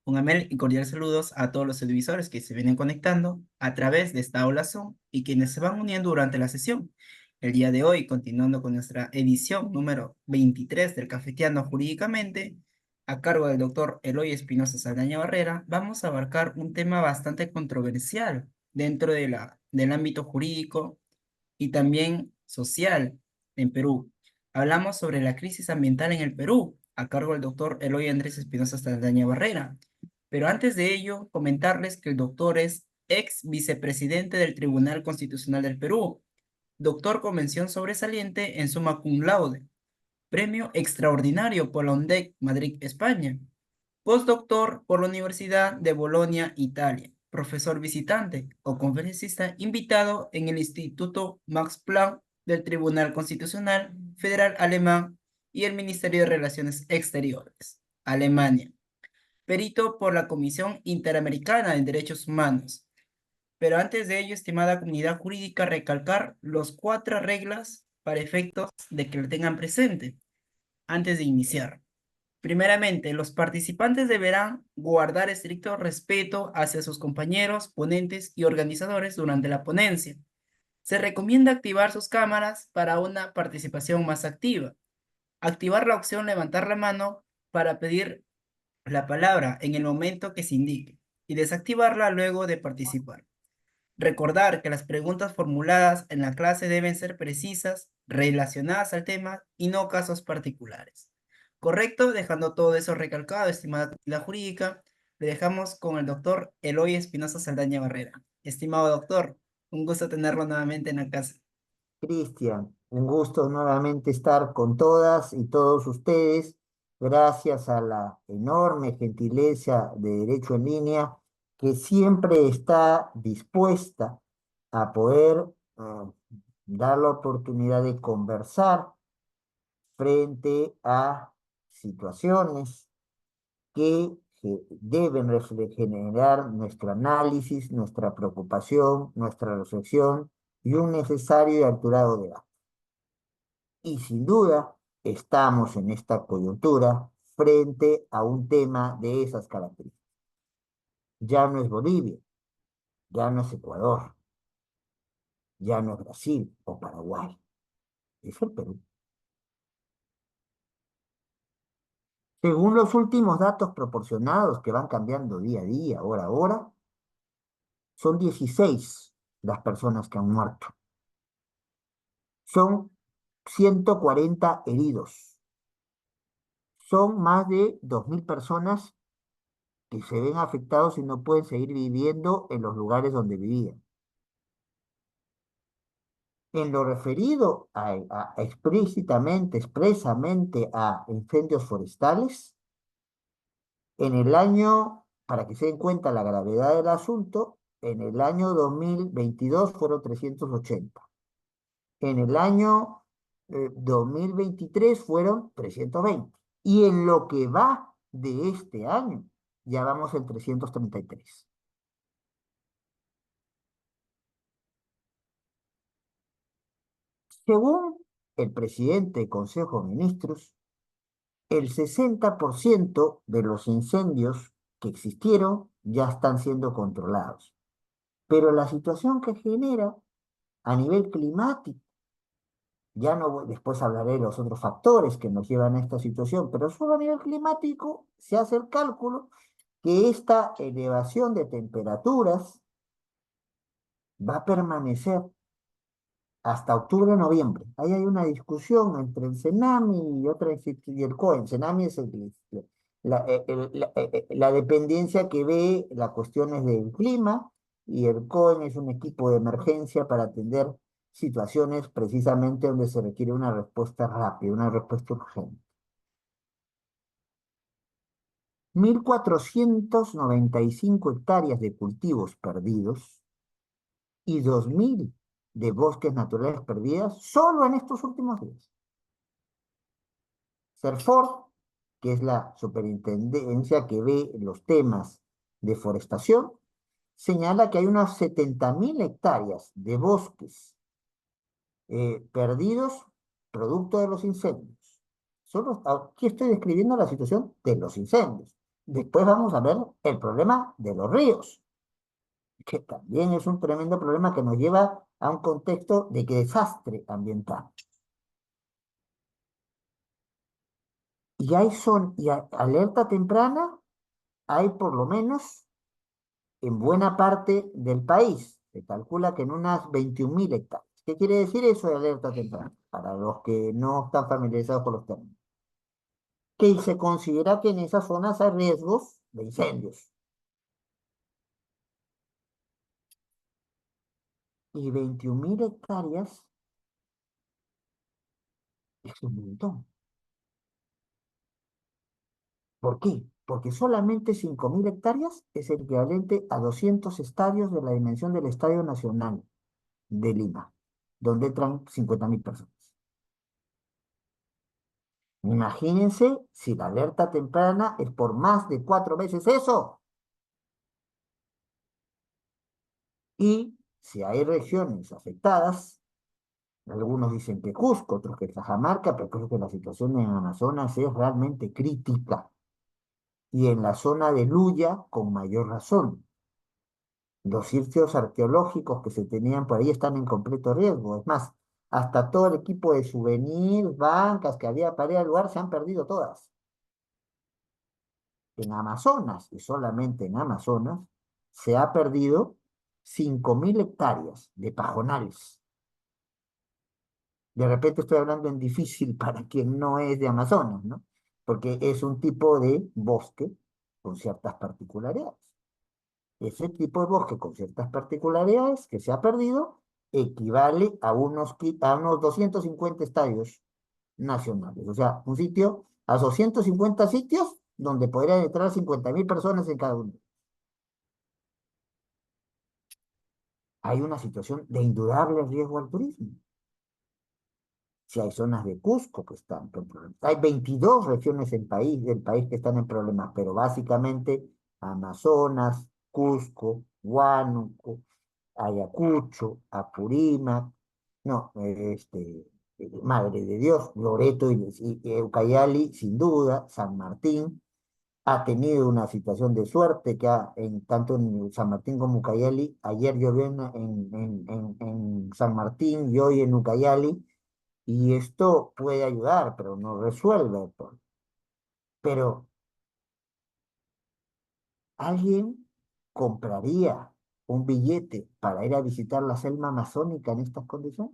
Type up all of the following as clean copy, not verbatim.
Un amable y cordial saludos a todos los televisores que se vienen conectando a través de esta aula Zoom y quienes se van uniendo durante la sesión. El día de hoy, continuando con nuestra edición número 23 del Cafeteando Jurídicamente, a cargo del doctor Eloy Espinosa Saldaña Barrera, vamos a abarcar un tema bastante controversial dentro del ámbito jurídico y también social en Perú. Hablamos sobre la crisis ambiental en el Perú, a cargo del doctor Eloy Andrés Espinosa Saldaña Barrera. Pero antes de ello, comentarles que el doctor es ex vicepresidente del Tribunal Constitucional del Perú, doctor con mención sobresaliente en summa cum laude, premio extraordinario por la UNDEC Madrid, España, postdoctor por la Universidad de Bolonia, Italia, profesor visitante o conferencista invitado en el Instituto Max Planck del Tribunal Constitucional Federal Alemán y el Ministerio de Relaciones Exteriores, Alemania, perito por la Comisión Interamericana de Derechos Humanos. Pero antes de ello, estimada comunidad jurídica, recalcar los cuatro reglas para efectos de que lo tengan presente antes de iniciar. Primeramente, los participantes deberán guardar estricto respeto hacia sus compañeros, ponentes y organizadores durante la ponencia. Se recomienda activar sus cámaras para una participación más activa. Activar la opción levantar la mano para pedir la palabra en el momento que se indique y desactivarla luego de participar. Recordar que las preguntas formuladas en la clase deben ser precisas, relacionadas al tema y no casos particulares. ¿Correcto? Dejando todo eso recalcado, estimada comunidad jurídica, le dejamos con el doctor Eloy Espinosa Saldaña Barrera. Estimado doctor, un gusto tenerlo nuevamente en la casa. Cristian, un gusto nuevamente estar con todas y todos ustedes, gracias a la enorme gentileza de Derecho en Línea, que siempre está dispuesta a poder dar la oportunidad de conversar frente a situaciones que deben generar nuestro análisis, nuestra preocupación, nuestra reflexión y un necesario y alturado debate. Y sin duda, estamos en esta coyuntura frente a un tema de esas características. Ya no es Bolivia, ya no es Ecuador, ya no es Brasil o Paraguay, es el Perú. Según los últimos datos proporcionados que van cambiando día a día, hora a hora, son 16 las personas que han muerto. Son 140 heridos. Son más de 2.000 personas que se ven afectados y no pueden seguir viviendo en los lugares donde vivían. En lo referido expresamente a incendios forestales, en el año, para que se den cuenta la gravedad del asunto, en el año 2022 fueron 380. En el año 2023 fueron 320. Y en lo que va de este año, ya vamos en 333. Según el presidente del Consejo de Ministros, el 60% de los incendios que existieron ya están siendo controlados. Pero la situación que genera a nivel climático, ya no después hablaré de los otros factores que nos llevan a esta situación, pero solo a nivel climático se hace el cálculo que esta elevación de temperaturas va a permanecer hasta octubre-noviembre. Ahí hay una discusión entre el CENAMI y y el COE. El CENAMI es la dependencia que ve las cuestiones del clima y el COE es un equipo de emergencia para atender situaciones precisamente donde se requiere una respuesta rápida, una respuesta urgente. 1.495 hectáreas de cultivos perdidos y 2.000 de bosques naturales perdidas solo en estos últimos días. CERFOR, que es la superintendencia que ve los temas de forestación, señala que hay unas 70.000 hectáreas de bosques perdidos producto de los incendios. Solo aquí estoy describiendo la situación de los incendios. Después vamos a ver el problema de los ríos, que también es un tremendo problema que nos lleva a un contexto de desastre ambiental. Alerta temprana hay por lo menos en buena parte del país. Se calcula que en unas 21.000 hectáreas. ¿Qué quiere decir eso de alerta temprana? Para los que no están familiarizados con los términos. Que se considera que en esas zonas hay riesgos de incendios. Y 21.000 hectáreas es un montón. ¿Por qué? Porque solamente 5.000 hectáreas es el equivalente a 200 estadios de la dimensión del Estadio Nacional de Lima, donde entran 50.000 personas. Imagínense si la alerta temprana es por más de 4 veces eso. Y si hay regiones afectadas, algunos dicen que Cusco, otros que Cajamarca, pero creo que la situación en Amazonas es realmente crítica. Y en la zona de Luya, con mayor razón. Los sitios arqueológicos que se tenían por ahí están en completo riesgo. Es más, hasta todo el equipo de souvenirs, bancas que había para ir al lugar se han perdido todas. En Amazonas, y solamente en Amazonas, se ha perdido 5.000 hectáreas de pajonales. De repente estoy hablando en difícil para quien no es de Amazonas, ¿no? Porque es un tipo de bosque con ciertas particularidades. Ese tipo de bosque con ciertas particularidades que se ha perdido equivale a unos 250 estadios nacionales. O sea, un sitio, a 250 sitios donde podrían entrar 50.000 personas en cada uno. Hay una situación de indudable riesgo al turismo. Si hay zonas de Cusco que están con problemas. Hay 22 regiones del país que están en problemas, pero básicamente Amazonas, Cusco, Huánuco, Ayacucho, Apurímac, no, Madre de Dios, Loreto y Ucayali, sin duda, San Martín, ha tenido una situación de suerte tanto en San Martín como Ucayali, ayer llovió en San Martín y hoy en Ucayali, y esto puede ayudar, pero no resuelve el problema. Pero ¿alguien compraría un billete para ir a visitar la selva amazónica en estas condiciones?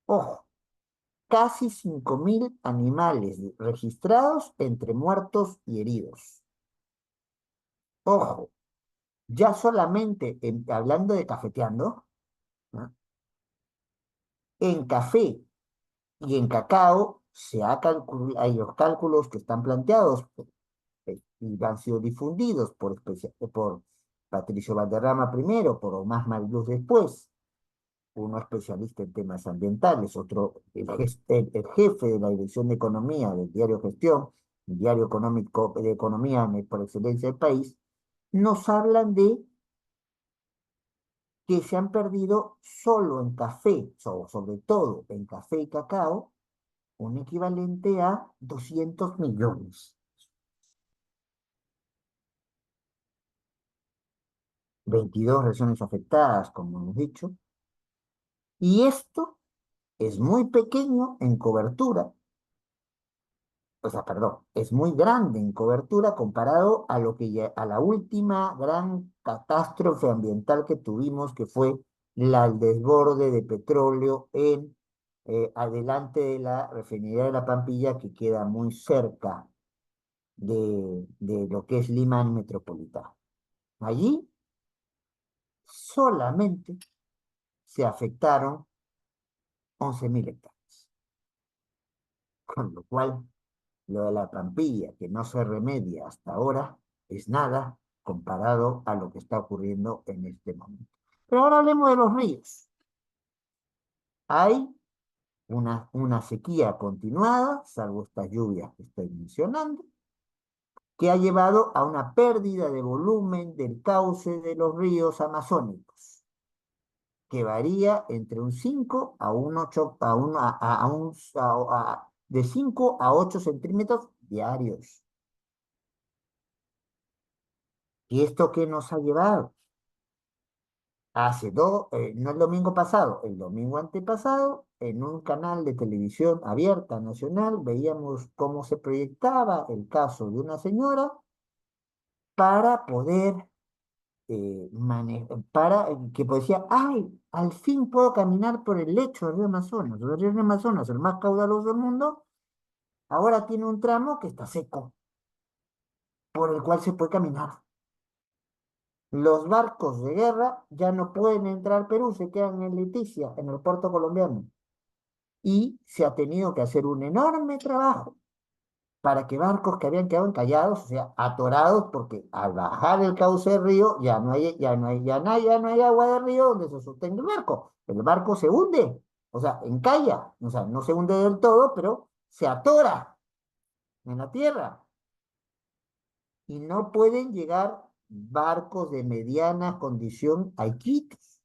Ojo, casi 5.000 animales registrados entre muertos y heridos. Ojo, ya solamente hablando de cafeteando, ¿no? En café y en cacao hay los cálculos que están planteados y han sido difundidos por Patricio Valderrama primero, por Omar Mariluz después, uno especialista en temas ambientales, otro, el jefe de la Dirección de Economía del diario Gestión, el diario económico de economía por excelencia del país, nos hablan de que se han perdido solo en café, sobre todo en café y cacao, un equivalente a 200 millones. 22 regiones afectadas, como hemos dicho, y esto es muy pequeño en cobertura, o sea, perdón, es muy grande en cobertura comparado a la última gran catástrofe ambiental que tuvimos, que fue el desborde de petróleo adelante de la refinería de La Pampilla, que queda muy cerca de lo que es Lima metropolitana. Allí solamente se afectaron 11.000 hectáreas, con lo cual lo de La Pampilla, que no se remedia hasta ahora, es nada comparado a lo que está ocurriendo en este momento. Pero ahora hablemos de los ríos. Hay una sequía continuada, salvo estas lluvias que estoy mencionando, que ha llevado a una pérdida de volumen del cauce de los ríos amazónicos, que varía entre un 5 a un 8, de 5 a 8 centímetros diarios. ¿Y esto qué nos ha llevado? No el domingo pasado, el domingo antepasado, en un canal de televisión abierta nacional, veíamos cómo se proyectaba el caso de una señora para poder que decía, ay, al fin puedo caminar por el lecho del río Amazonas. El río Amazonas, el más caudaloso del mundo, ahora tiene un tramo que está seco, por el cual se puede caminar. Los barcos de guerra ya no pueden entrar al Perú, se quedan en Leticia, en el puerto colombiano. Y se ha tenido que hacer un enorme trabajo para que barcos que habían quedado encallados, o sea, atorados, porque al bajar el cauce del río ya no hay agua del río donde se sostenga el barco. El barco se hunde, o sea, encalla, o sea, no se hunde del todo, pero se atora en la tierra. Y no pueden llegar barcos de mediana condición a Iquitos,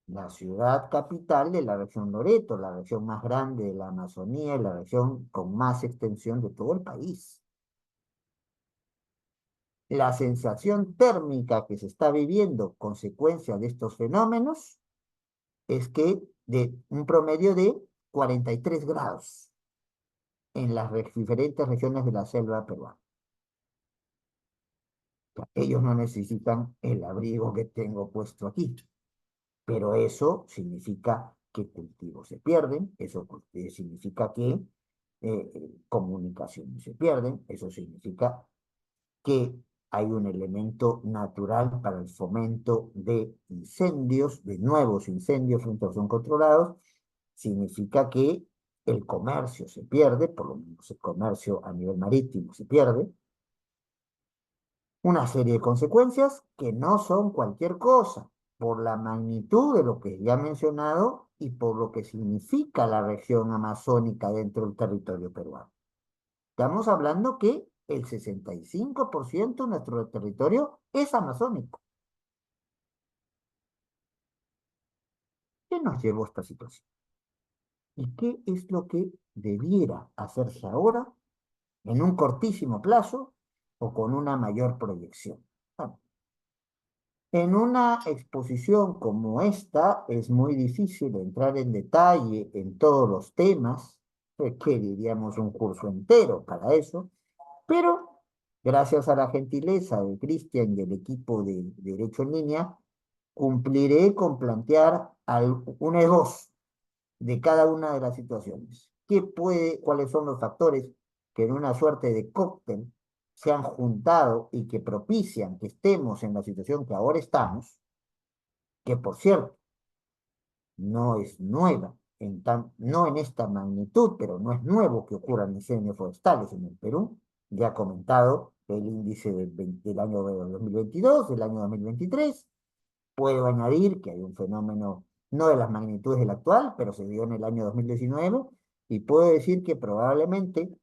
la ciudad capital de la región Loreto, la región más grande de la Amazonía y la región con más extensión de todo el país. La sensación térmica que se está viviendo consecuencia de estos fenómenos es que de un promedio de 43 grados en las diferentes regiones de la selva peruana. Ellos no necesitan el abrigo que tengo puesto aquí, pero eso significa que cultivos se pierden, eso significa que comunicaciones se pierden, eso significa que hay un elemento natural para el fomento de incendios, de nuevos incendios frente a los no controlados, significa que el comercio se pierde, por lo menos el comercio a nivel marítimo se pierde, una serie de consecuencias que no son cualquier cosa, por la magnitud de lo que ya he mencionado y por lo que significa la región amazónica dentro del territorio peruano. Estamos hablando que el 65% de nuestro territorio es amazónico. ¿Qué nos llevó a esta situación? ¿Y qué es lo que debiera hacerse ahora, en un cortísimo plazo o con una mayor proyección? Bueno, en una exposición como esta es muy difícil entrar en detalle en todos los temas, requeriríamos un curso entero para eso, pero gracias a la gentileza de Cristian y el equipo de Derecho en Línea, cumpliré con plantear un esbozo de cada una de las situaciones. ¿Cuáles son los factores que en una suerte de cóctel se han juntado y que propician que estemos en la situación que ahora estamos, que por cierto, no es nueva, no en esta magnitud, pero no es nuevo que ocurran incendios forestales en el Perú. Ya he comentado el índice del año 2022, del año 2023. Puedo añadir que hay un fenómeno no de las magnitudes del actual, pero se dio en el año 2019, y puedo decir que probablemente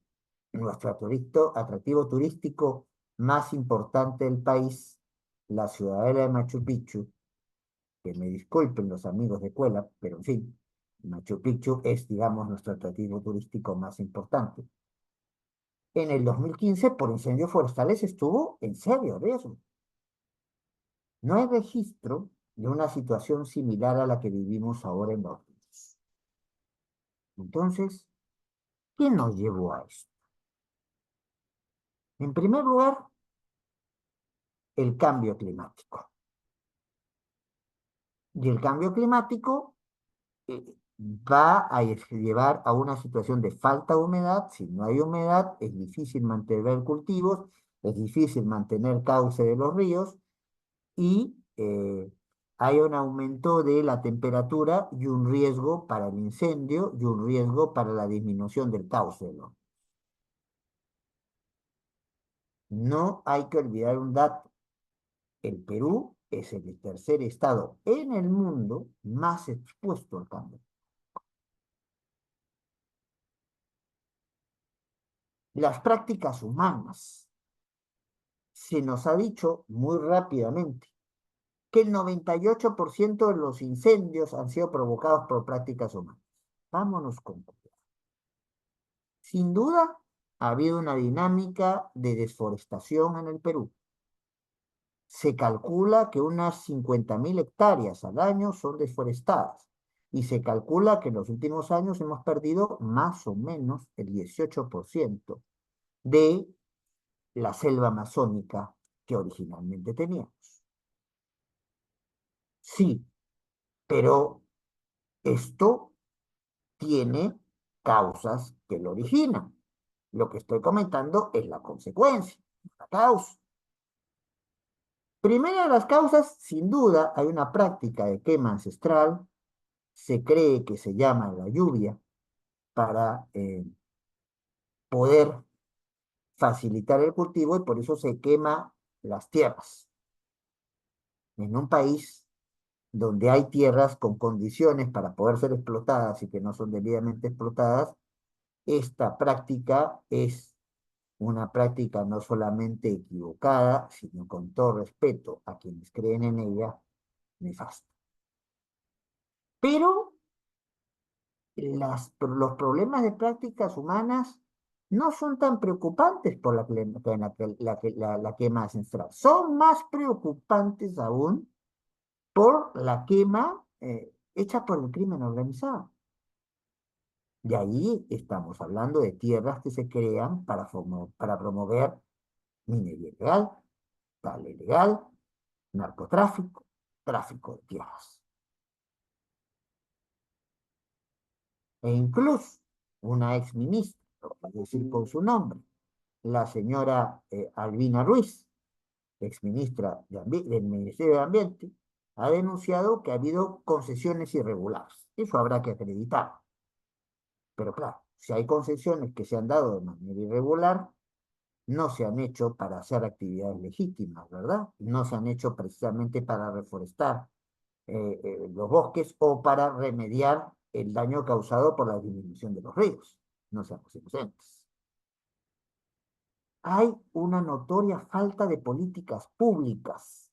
nuestro atractivo turístico más importante del país, la ciudadela de Machu Picchu, que me disculpen los amigos de Cuela, pero en fin, Machu Picchu es, digamos, nuestro atractivo turístico más importante. En el 2015, por incendios forestales, estuvo en serio riesgo. No hay registro de una situación similar a la que vivimos ahora en los ríos. Entonces, ¿qué nos llevó a esto? En primer lugar, el cambio climático. Y el cambio climático eh, va a llevar a una situación de falta de humedad. Si no hay humedad, es difícil mantener cultivos, es difícil mantener cauce de los ríos y hay un aumento de la temperatura y un riesgo para el incendio y un riesgo para la disminución del cauce de los ríos. No hay que olvidar un dato. El Perú es el tercer estado en el mundo más expuesto al cambio. Las prácticas humanas. Se nos ha dicho muy rápidamente que el 98% de los incendios han sido provocados por prácticas humanas. Vámonos con cuidado. Sin duda, ha habido una dinámica de desforestación en el Perú. Se calcula que unas 50.000 hectáreas al año son desforestadas y se calcula que en los últimos años hemos perdido más o menos el 18% de la selva amazónica que originalmente teníamos. Sí, pero esto tiene causas que lo originan. Lo que estoy comentando es la consecuencia, la causa. Primera de las causas, sin duda, hay una práctica de quema ancestral, se cree que se llama la lluvia, para poder facilitar el cultivo y por eso se quema las tierras. En un país donde hay tierras con condiciones para poder ser explotadas y que no son debidamente explotadas, esta práctica es una práctica no solamente equivocada, sino con todo respeto a quienes creen en ella, nefasta. Pero los problemas de prácticas humanas no son tan preocupantes por la quema ancestral. Son más preocupantes aún por la quema hecha por el crimen organizado. De ahí estamos hablando de tierras que se crean para promover minería ilegal, tal ilegal, narcotráfico, tráfico de tierras. E incluso una ex ministra, para decir con su nombre, la señora Albina Ruiz, ex ministra del Ministerio de Ambiente, ha denunciado que ha habido concesiones irregulares. Eso habrá que acreditar. Pero claro, si hay concesiones que se han dado de manera irregular, no se han hecho para hacer actividades legítimas, ¿verdad? No se han hecho precisamente para reforestar los bosques o para remediar el daño causado por la disminución de los ríos. No seamos inocentes. Hay una notoria falta de políticas públicas,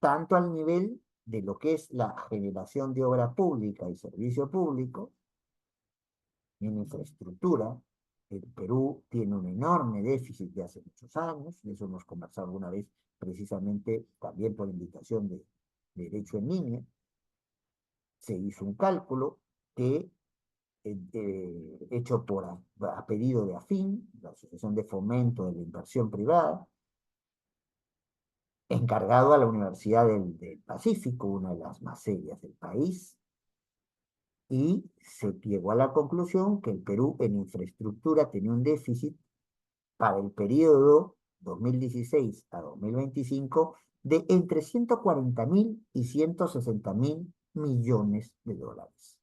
tanto al nivel de lo que es la generación de obra pública y servicio público, en infraestructura. El Perú tiene un enorme déficit de hace muchos años, de eso hemos conversado alguna vez precisamente también por invitación de Derecho en Línea. Se hizo un cálculo que, hecho a pedido de AFIN, la Asociación de Fomento de la Inversión Privada, encargado a la Universidad del Pacífico, una de las más serias del país, y se llegó a la conclusión que el Perú en infraestructura tenía un déficit para el periodo 2016 a 2025 de entre 140.000 y 160.000 millones de dólares.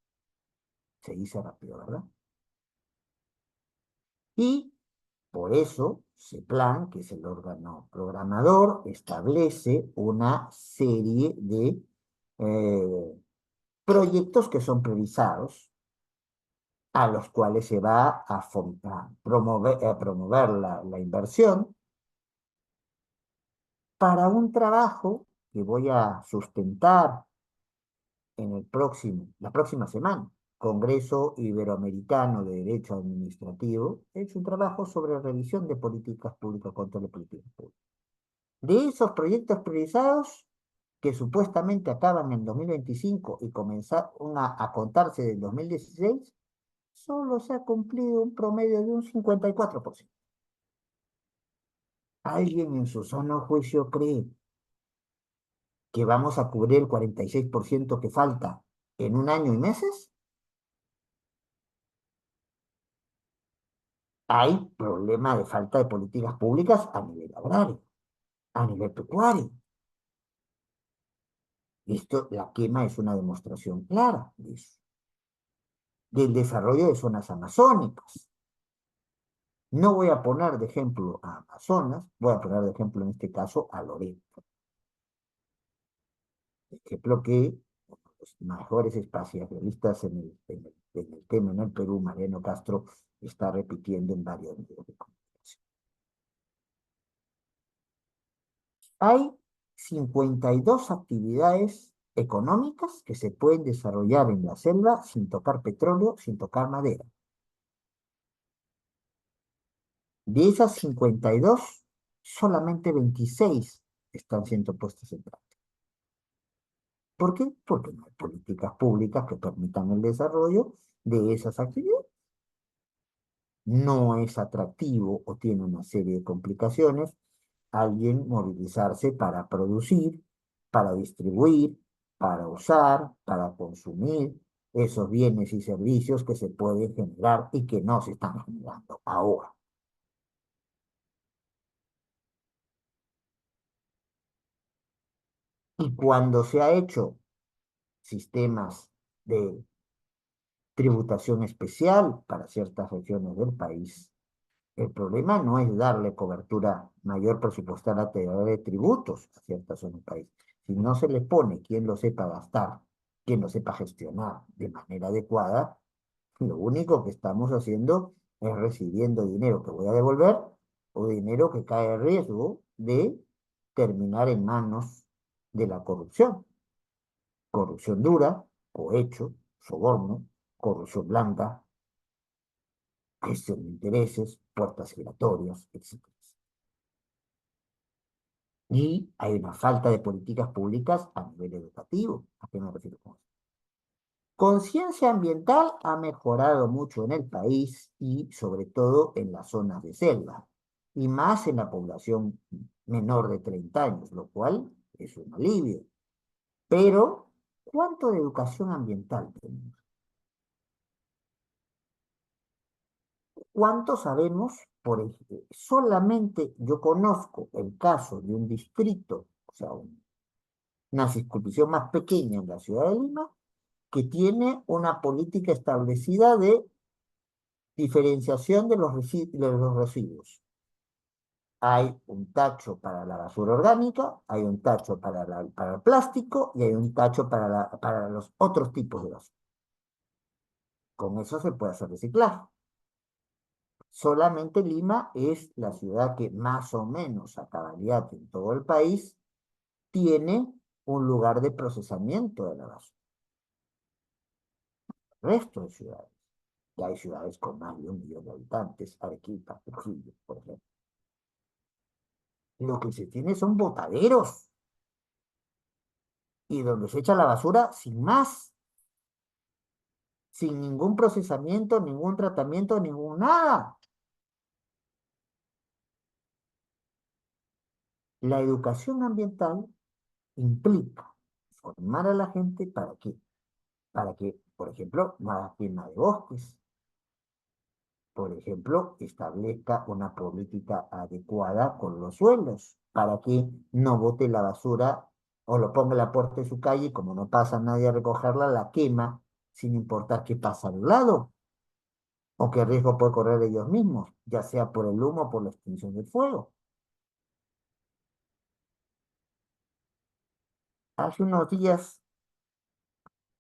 Se dice rápido, ¿verdad? Y por eso, CEPLAN, que es el órgano programador, establece una serie de proyectos que son priorizados, a los cuales se va a promover la inversión para un trabajo que voy a sustentar en la próxima semana. Congreso Iberoamericano de Derecho Administrativo, es un trabajo sobre revisión de políticas públicas contra la política pública. De esos proyectos priorizados, que supuestamente acaban en 2025 y comenzaron a contarse del 2016, solo se ha cumplido un promedio de un 54%. ¿Alguien en su sano juicio cree que vamos a cubrir el 46% que falta en un año y meses? Hay problema de falta de políticas públicas a nivel agrario, a nivel pecuario. Esto, la quema es una demostración clara de eso. Del desarrollo de zonas amazónicas. No voy a poner de ejemplo a Amazonas, voy a poner de ejemplo en este caso a Loreto. Ejemplo que los mejores espacialistas en el tema en el Perú, Mariano Castro, está repitiendo en varios medios de comunicación. Hay 52 actividades económicas que se pueden desarrollar en la selva sin tocar petróleo, sin tocar madera. De esas 52, solamente 26 están siendo puestas en práctica. ¿Por qué? Porque no hay políticas públicas que permitan el desarrollo de esas actividades. No es atractivo o tiene una serie de complicaciones alguien movilizarse para producir, para distribuir, para usar, para consumir esos bienes y servicios que se pueden generar y que no se están generando ahora. Y cuando se ha hecho sistemas de tributación especial para ciertas regiones del país, el problema no es darle cobertura mayor presupuestal a través de tributos a ciertas zonas del país. Si no se le pone quien lo sepa gastar, quien lo sepa gestionar de manera adecuada, lo único que estamos haciendo es recibiendo dinero que voy a devolver o dinero que cae en riesgo de terminar en manos de la corrupción. Corrupción dura, cohecho, soborno, corrupción blanca, gestión de intereses, puertas giratorias, etc. Y hay una falta de políticas públicas a nivel educativo. ¿A qué me refiero con eso? Conciencia ambiental ha mejorado mucho en el país y sobre todo en las zonas de selva y más en la población menor de 30 años, lo cual es un alivio. Pero, ¿cuánto de educación ambiental tenemos? ¿Cuánto sabemos? Por ejemplo, solamente yo conozco el caso de un distrito, o sea, una circunscripción más pequeña en la ciudad de Lima, que tiene una política establecida de diferenciación de de los residuos. Hay un tacho para la basura orgánica, hay un tacho para el plástico y hay un tacho para los otros tipos de basura. Con eso se puede hacer reciclaje. Solamente Lima es la ciudad que más o menos a cabalidad en todo el país tiene un lugar de procesamiento de la basura. El resto de ciudades, ya hay ciudades con más de 1 millón de habitantes, Arequipa, Trujillo, por ejemplo. Lo que se tiene son botaderos y donde se echa la basura sin más, sin ningún procesamiento, ningún tratamiento, ningún nada. La educación ambiental implica formar a la gente para que, por ejemplo, no haga quema de bosques, por ejemplo, establezca una política adecuada con los suelos, para que no bote la basura o lo ponga en la puerta de su calle y como no pasa nadie a recogerla, la quema sin importar qué pasa al lado o qué riesgo puede correr ellos mismos, ya sea por el humo o por la extinción del fuego. Hace unos días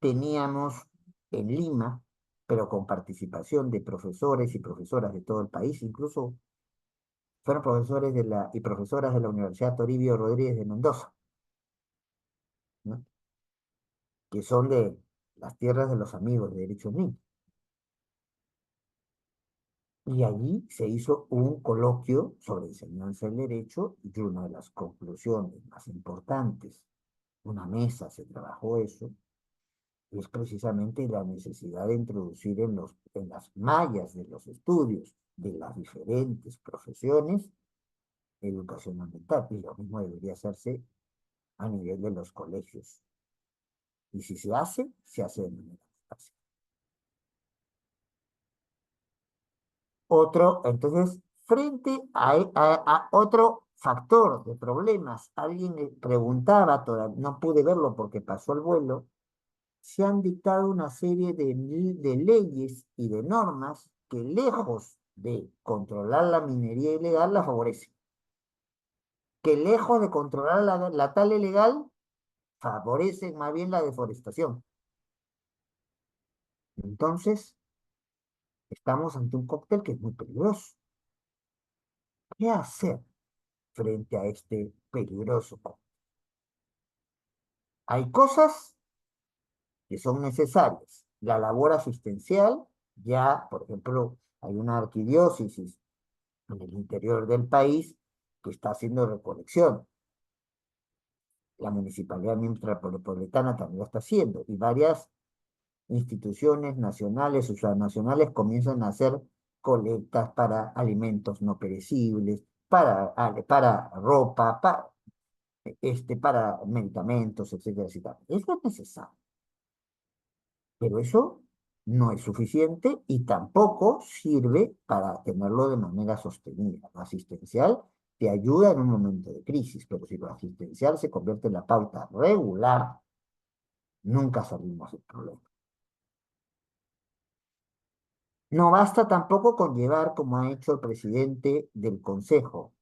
teníamos en Lima, pero con participación de profesores y profesoras de todo el país, incluso fueron profesores y profesoras de la Universidad Toribio Rodríguez de Mendoza, ¿no? Que son de las tierras de los amigos de derechos humanos. Y allí se hizo un coloquio sobre enseñanza del derecho y una de las conclusiones más importantes, una mesa se trabajó eso, es precisamente la necesidad de introducir en las mallas de los estudios de las diferentes profesiones educación ambiental. Y lo mismo debería hacerse a nivel de los colegios. Y si se hace de manera fácil. Entonces, frente a otro factor de problemas, alguien me preguntaba, no pude verlo porque pasó el vuelo, se han dictado una serie de leyes y de normas que lejos de controlar la minería ilegal la favorecen, que lejos de controlar la tala ilegal favorecen más bien la deforestación. Entonces, estamos ante un cóctel que es muy peligroso. ¿Qué hacer frente a este peligroso cóctel? Hay cosas que son necesarias. La labor asistencial, ya, por ejemplo, hay una arquidiócesis en el interior del país que está haciendo recolección. La Municipalidad Metropolitana también lo está haciendo y varias instituciones nacionales o supranacionales comienzan a hacer colectas para alimentos no perecibles, para ropa, para medicamentos, etcétera, etcétera. Eso es necesario, pero eso no es suficiente y tampoco sirve para tenerlo de manera sostenida. Lo asistencial te ayuda en un momento de crisis, pero si lo asistencial se convierte en la pauta regular, nunca salimos del problema. No basta tampoco con llevar, como ha hecho el presidente del Consejo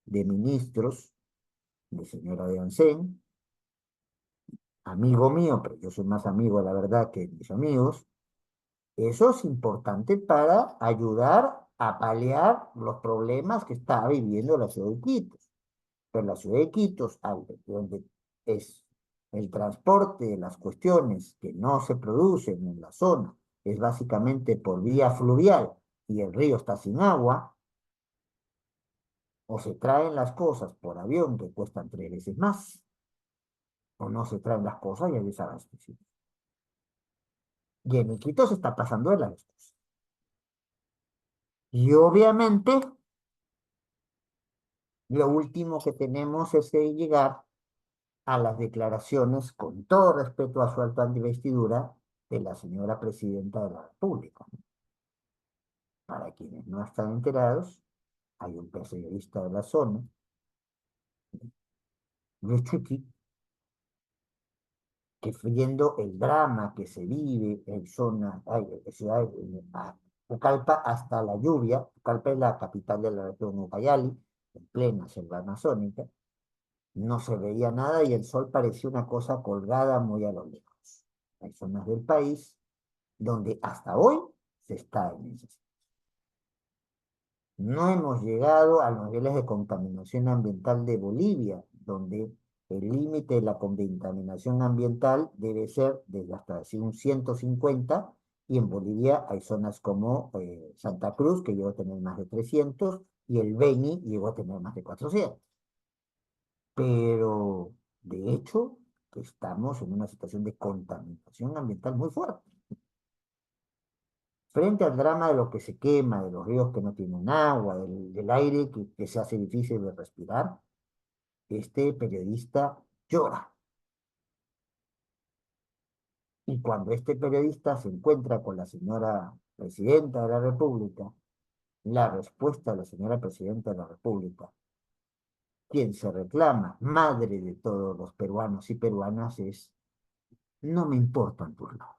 de Ministros, el señor Aden, amigo mío, pero yo soy más amigo, la verdad, que mis amigos. Eso es importante para ayudar a paliar los problemas que está viviendo la ciudad de Iquitos. Pero la ciudad de Iquitos, donde es el transporte de las cuestiones que no se producen en la zona, es básicamente por vía fluvial y el río está sin agua, o se traen las cosas por avión que cuestan 3 veces más, o no se traen las cosas y hay desabastecimiento. Y en Iquitos está pasando de las dos cosas. Y obviamente, lo último que tenemos es llegar a las declaraciones, con todo respeto a su alta investidura, de la señora presidenta de la República. Para quienes no están enterados, hay un periodista de la zona, Luis Chuqui, que viendo el drama que se vive en zona, ciudad de Pucallpa hasta la lluvia. Pucallpa es la capital de la región Ucayali, en plena selva amazónica, no se veía nada y el sol parecía una cosa colgada muy a lo lejos. Hay zonas del país donde hasta hoy se está en esas. No hemos llegado a los niveles de contaminación ambiental de Bolivia, donde el límite de la contaminación ambiental debe ser de hasta así un 150, y en Bolivia hay zonas como Santa Cruz, que llegó a tener más de 300, y el Beni llegó a tener más de 400. Pero, de hecho, estamos en una situación de contaminación ambiental muy fuerte. Frente al drama de lo que se quema, de los ríos que no tienen agua, del aire que se hace difícil de respirar, este periodista llora. Y cuando este periodista se encuentra con la señora presidenta de la República, la respuesta de la señora presidenta de la República, quien se reclama madre de todos los peruanos y peruanas, es: no me importan tus logros.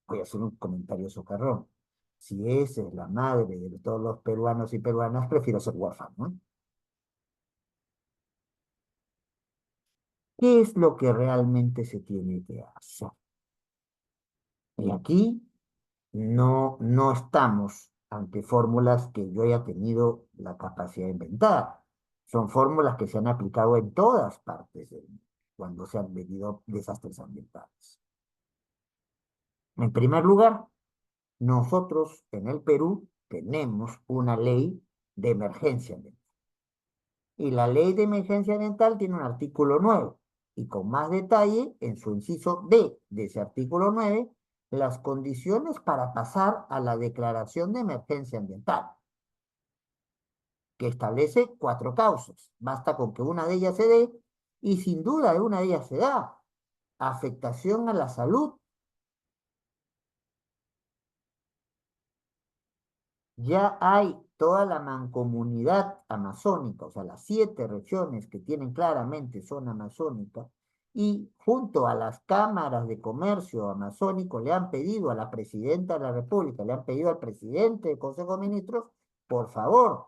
Voy a hacer un comentario socarrón. Si esa es la madre de todos los peruanos y peruanas, prefiero ser huérfano, ¿no? ¿Qué es lo que realmente se tiene que hacer? Y aquí no estamos ante fórmulas que yo haya tenido la capacidad de inventar. Son fórmulas que se han aplicado en todas partes cuando se han venido desastres ambientales. En primer lugar, nosotros en el Perú tenemos una ley de emergencia ambiental. Y la ley de emergencia ambiental tiene un artículo 9 y con más detalle en su inciso D de ese artículo 9, las condiciones para pasar a la declaración de emergencia ambiental, que establece 4 causas. Basta con que una de ellas se dé, y sin duda de una de ellas se da: afectación a la salud. Ya hay toda la mancomunidad amazónica, o sea, las 7 regiones que tienen claramente zona amazónica, y junto a las cámaras de comercio amazónico le han pedido a la presidenta de la República, le han pedido al presidente del Consejo de Ministros, por favor,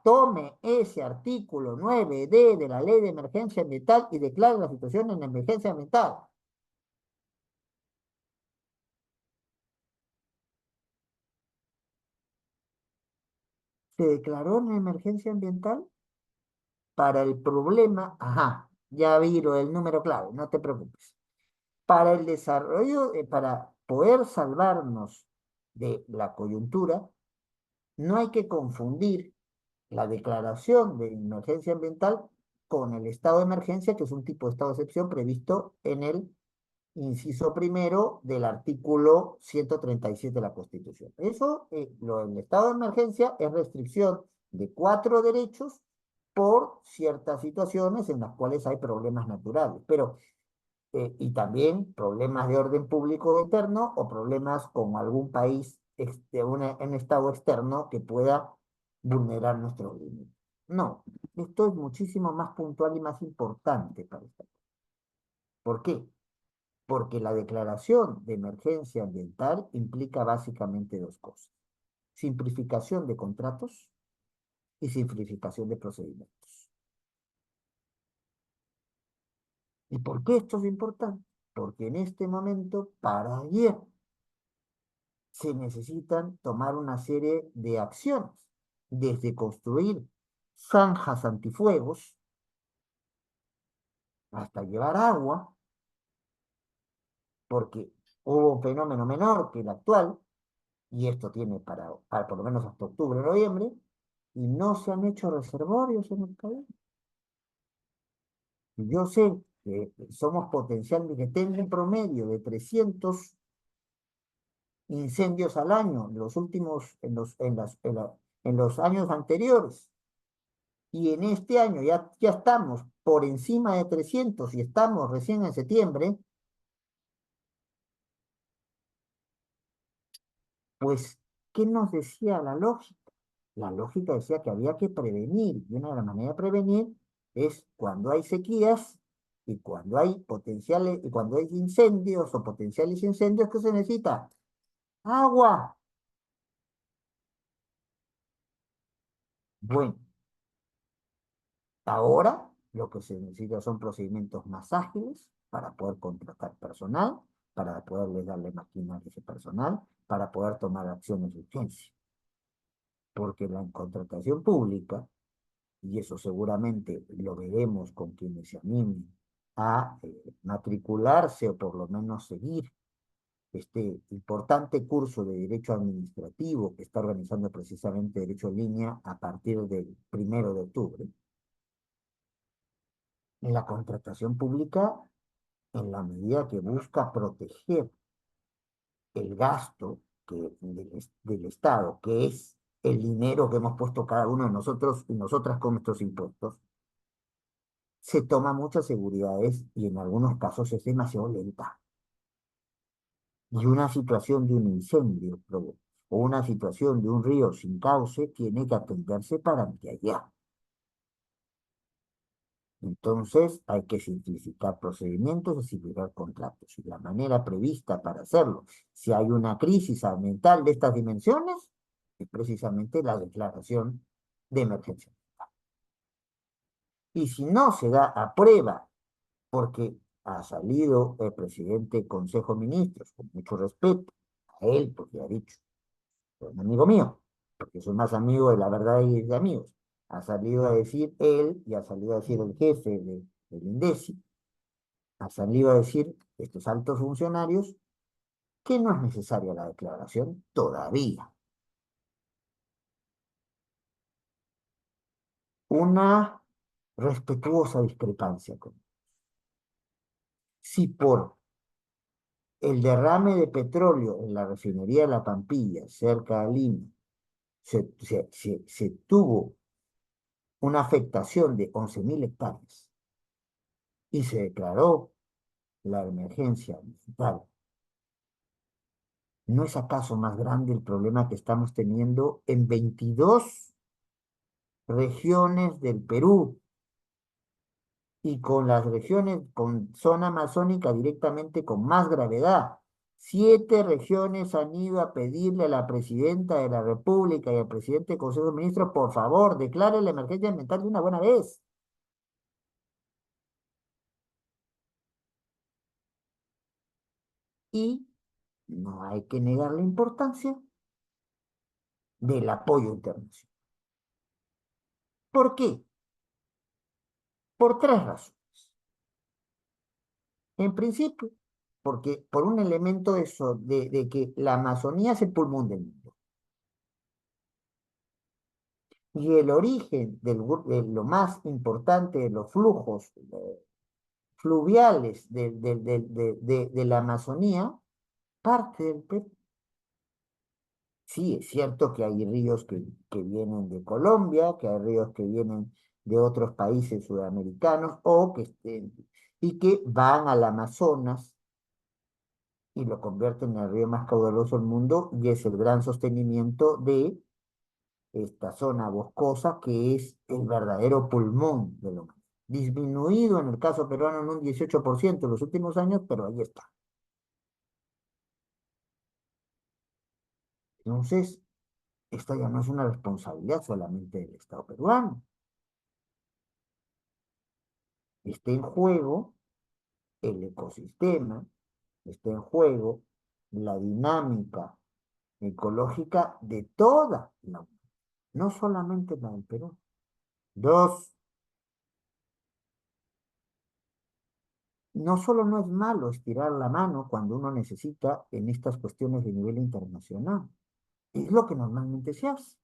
tome ese artículo 9D de la Ley de Emergencia Ambiental y declare la situación en emergencia ambiental. ¿Se declaró en emergencia ambiental? para el problema, ajá, ya vi lo del número clave, no te preocupes. Para el desarrollo, para poder salvarnos de la coyuntura, no hay que confundir la declaración de emergencia ambiental con el estado de emergencia, que es un tipo de estado de excepción previsto en el inciso primero del artículo 137 de la Constitución. Eso, lo del estado de emergencia es restricción de 4 derechos por ciertas situaciones en las cuales hay problemas naturales, pero y también problemas de orden público interno o problemas con algún país en estado externo que pueda vulnerar nuestros límites. No, esto es muchísimo más puntual y más importante para esta. ¿Por qué? Porque la declaración de emergencia ambiental implica básicamente 2 cosas: simplificación de contratos y simplificación de procedimientos. ¿Y por qué esto es importante? Porque en este momento, para ayer, se necesitan tomar una serie de acciones, desde construir zanjas antifuegos hasta llevar agua, porque hubo un fenómeno menor que el actual, y esto tiene para por lo menos hasta octubre, noviembre, y no se han hecho reservorios en el país. Y yo sé que somos potencialmente, que tengo un promedio de 300 incendios al año en los últimos, en los años anteriores. Y en este año ya estamos por encima de 300 y estamos recién en septiembre, pues, ¿qué nos decía la lógica? La lógica decía que había que prevenir, y una de las maneras de prevenir es cuando hay sequías y cuando hay potenciales, y cuando hay incendios o potenciales incendios, ¿qué se necesita? Agua. Bueno, ahora lo que se necesita son procedimientos más ágiles para poder contratar personal, para poderles darle maquinaria a ese personal, para poder tomar acciones de urgencia. Porque la contratación pública, y eso seguramente lo veremos con quienes se animen a matricularse o por lo menos seguir este importante curso de Derecho Administrativo que está organizando precisamente Derecho en Línea a partir del 1 de octubre. En la contratación pública, en la medida que busca proteger el gasto del Estado, que es el dinero que hemos puesto cada uno de nosotros y nosotras con nuestros impuestos, se toma muchas seguridades y en algunos casos es demasiado lenta. Y una situación de un incendio o una situación de un río sin cauce tiene que atenderse para anteallá. Entonces hay que simplificar procedimientos y simplificar contratos. Y la manera prevista para hacerlo, si hay una crisis ambiental de estas dimensiones, es precisamente la declaración de emergencia. Y si no se da a prueba, porque ha salido el presidente del Consejo de Ministros, con mucho respeto a él, porque ha dicho, es un amigo mío, porque soy más amigo de la verdad y de amigos, ha salido a decir él y ha salido a decir el jefe del INDECI, ha salido a decir estos altos funcionarios que no es necesaria la declaración todavía. Una respetuosa discrepancia con. Si por el derrame de petróleo en la refinería de La Pampilla, cerca de Lima, se tuvo una afectación de 11.000 hectáreas y se declaró la emergencia ambiental, ¿no es acaso más grande el problema que estamos teniendo en 22 regiones del Perú y con las regiones con zona amazónica directamente con más gravedad? 7 regiones han ido a pedirle a la presidenta de la República y al presidente del Consejo de Ministros, por favor, declare la emergencia ambiental de una buena vez. Y no hay que negar la importancia del apoyo internacional. ¿Por qué? por tres razones. En principio, porque por un elemento de, eso, de que la Amazonía es el pulmón del mundo. Y el origen de lo más importante de los flujos fluviales de la Amazonía parte del Perú. Sí, es cierto que hay ríos que vienen de Colombia, que hay ríos que vienen de otros países sudamericanos y que van al Amazonas y lo convierten en el río más caudaloso del mundo y es el gran sostenimiento de esta zona boscosa que es el verdadero pulmón de lo humano. Disminuido en el caso peruano en un 18% en los últimos años, pero ahí está. Entonces, esta ya no es una responsabilidad solamente del Estado peruano. Está en juego el ecosistema, está en juego la dinámica ecológica de toda la Unión, no solamente la del Perú. Dos, no solo no es malo estirar la mano cuando uno necesita en estas cuestiones de nivel internacional, es lo que normalmente se hace.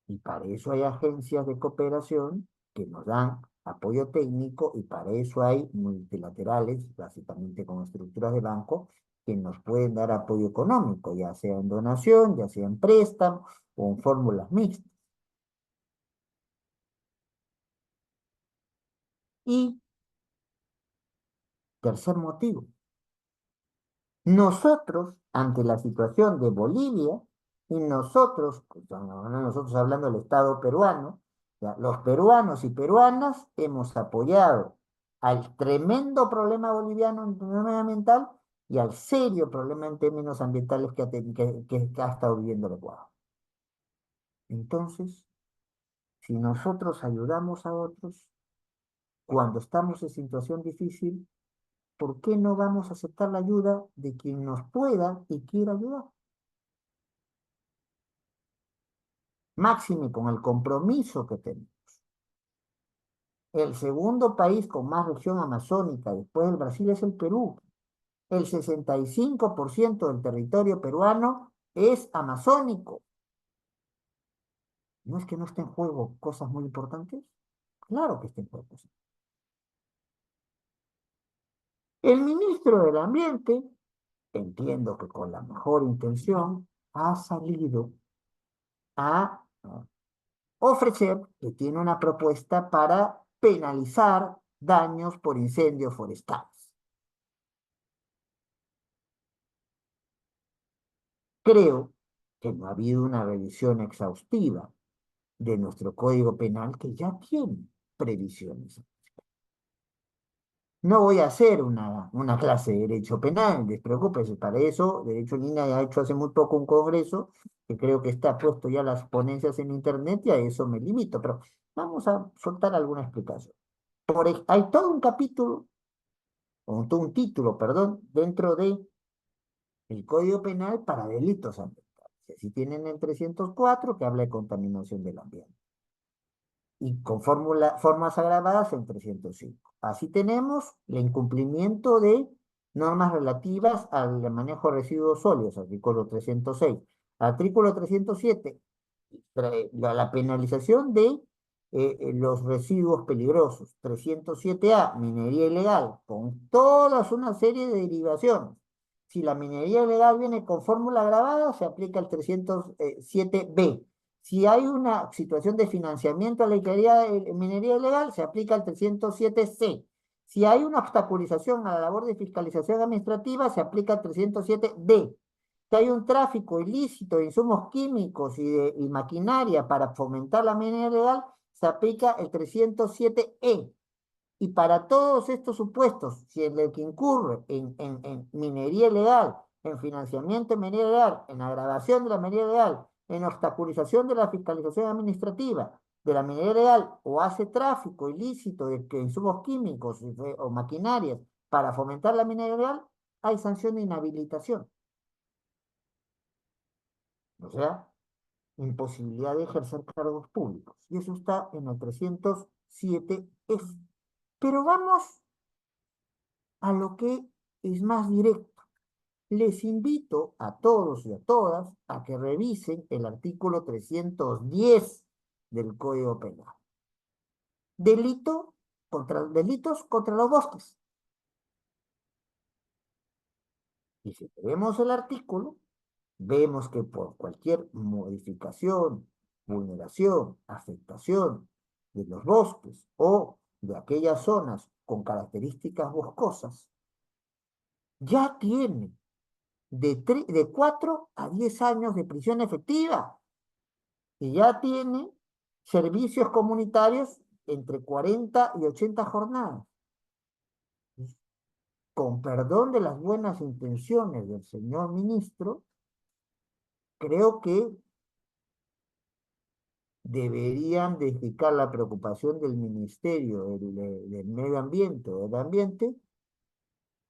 Y para eso hay agencias de cooperación que nos dan apoyo técnico y para eso hay multilaterales, básicamente con estructuras de banco, que nos pueden dar apoyo económico, ya sea en donación, ya sea en préstamo o en fórmulas mixtas. Y tercer motivo, nosotros, ante la situación de Bolivia, y nosotros, pues, no nosotros hablando del Estado peruano, ya, los peruanos y peruanas hemos apoyado al tremendo problema boliviano en términos medioambiental y al serio problema en términos ambientales que ha estado viviendo el Ecuador. Entonces, si nosotros ayudamos a otros, cuando estamos en situación difícil, ¿por qué no vamos a aceptar la ayuda de quien nos pueda y quiera ayudar? Máxime con el compromiso que tenemos. El segundo país con más región amazónica después del Brasil es el Perú. El 65% del territorio peruano es amazónico. ¿No es que no esté en juego cosas muy importantes? Claro que está en juego cosas. El ministro del Ambiente, entiendo que con la mejor intención, ha salido a ofrecer que tiene una propuesta para penalizar daños por incendios forestales. Creo que no ha habido una revisión exhaustiva de nuestro Código Penal que ya tiene previsiones. No voy a hacer una clase de derecho penal, despreocúpese, para eso, Derecho en Línea ya ha hecho hace muy poco un congreso, que creo que está puesto ya las ponencias en internet y a eso me limito, pero vamos a soltar alguna explicación. Hay todo un capítulo, o todo un título, perdón, dentro de el Código Penal para delitos ambientales. Así tienen el 304 que habla de contaminación del ambiente y con formas agravadas en 305. Así tenemos el incumplimiento de normas relativas al manejo de residuos sólidos, artículo 306. Artículo 307, la penalización de los residuos peligrosos. 307A, minería ilegal, con toda una serie de derivaciones. Si la minería ilegal viene con fórmula agravada, se aplica el 307B. Si hay una situación de financiamiento a la minería ilegal, se aplica el 307C. Si hay una obstaculización a la labor de fiscalización administrativa, se aplica el 307D. Si hay un tráfico ilícito de insumos químicos y maquinaria para fomentar la minería ilegal, se aplica el 307E. Y para todos estos supuestos, si el que incurre en minería ilegal, en financiamiento de minería ilegal, en agravación de la minería ilegal, en obstaculización de la fiscalización administrativa de la minería ilegal o hace tráfico ilícito de insumos químicos o maquinarias para fomentar la minería ilegal, hay sanción de inhabilitación. O sea, imposibilidad de ejercer cargos públicos. Y eso está en el 307F. Pero vamos a lo que es más directo. Les invito a todos y a todas a que revisen el artículo 310 del Código Penal. Delitos contra los bosques. Y si vemos el artículo, vemos que por cualquier modificación, vulneración, afectación de los bosques o de aquellas zonas con características boscosas, ya tiene de 4 a 10 años de prisión efectiva y ya tiene servicios comunitarios entre 40 y 80 jornadas. Con perdón de las buenas intenciones del señor ministro, creo que deberían dedicar la preocupación del Ministerio del Medio Ambiente o del Ambiente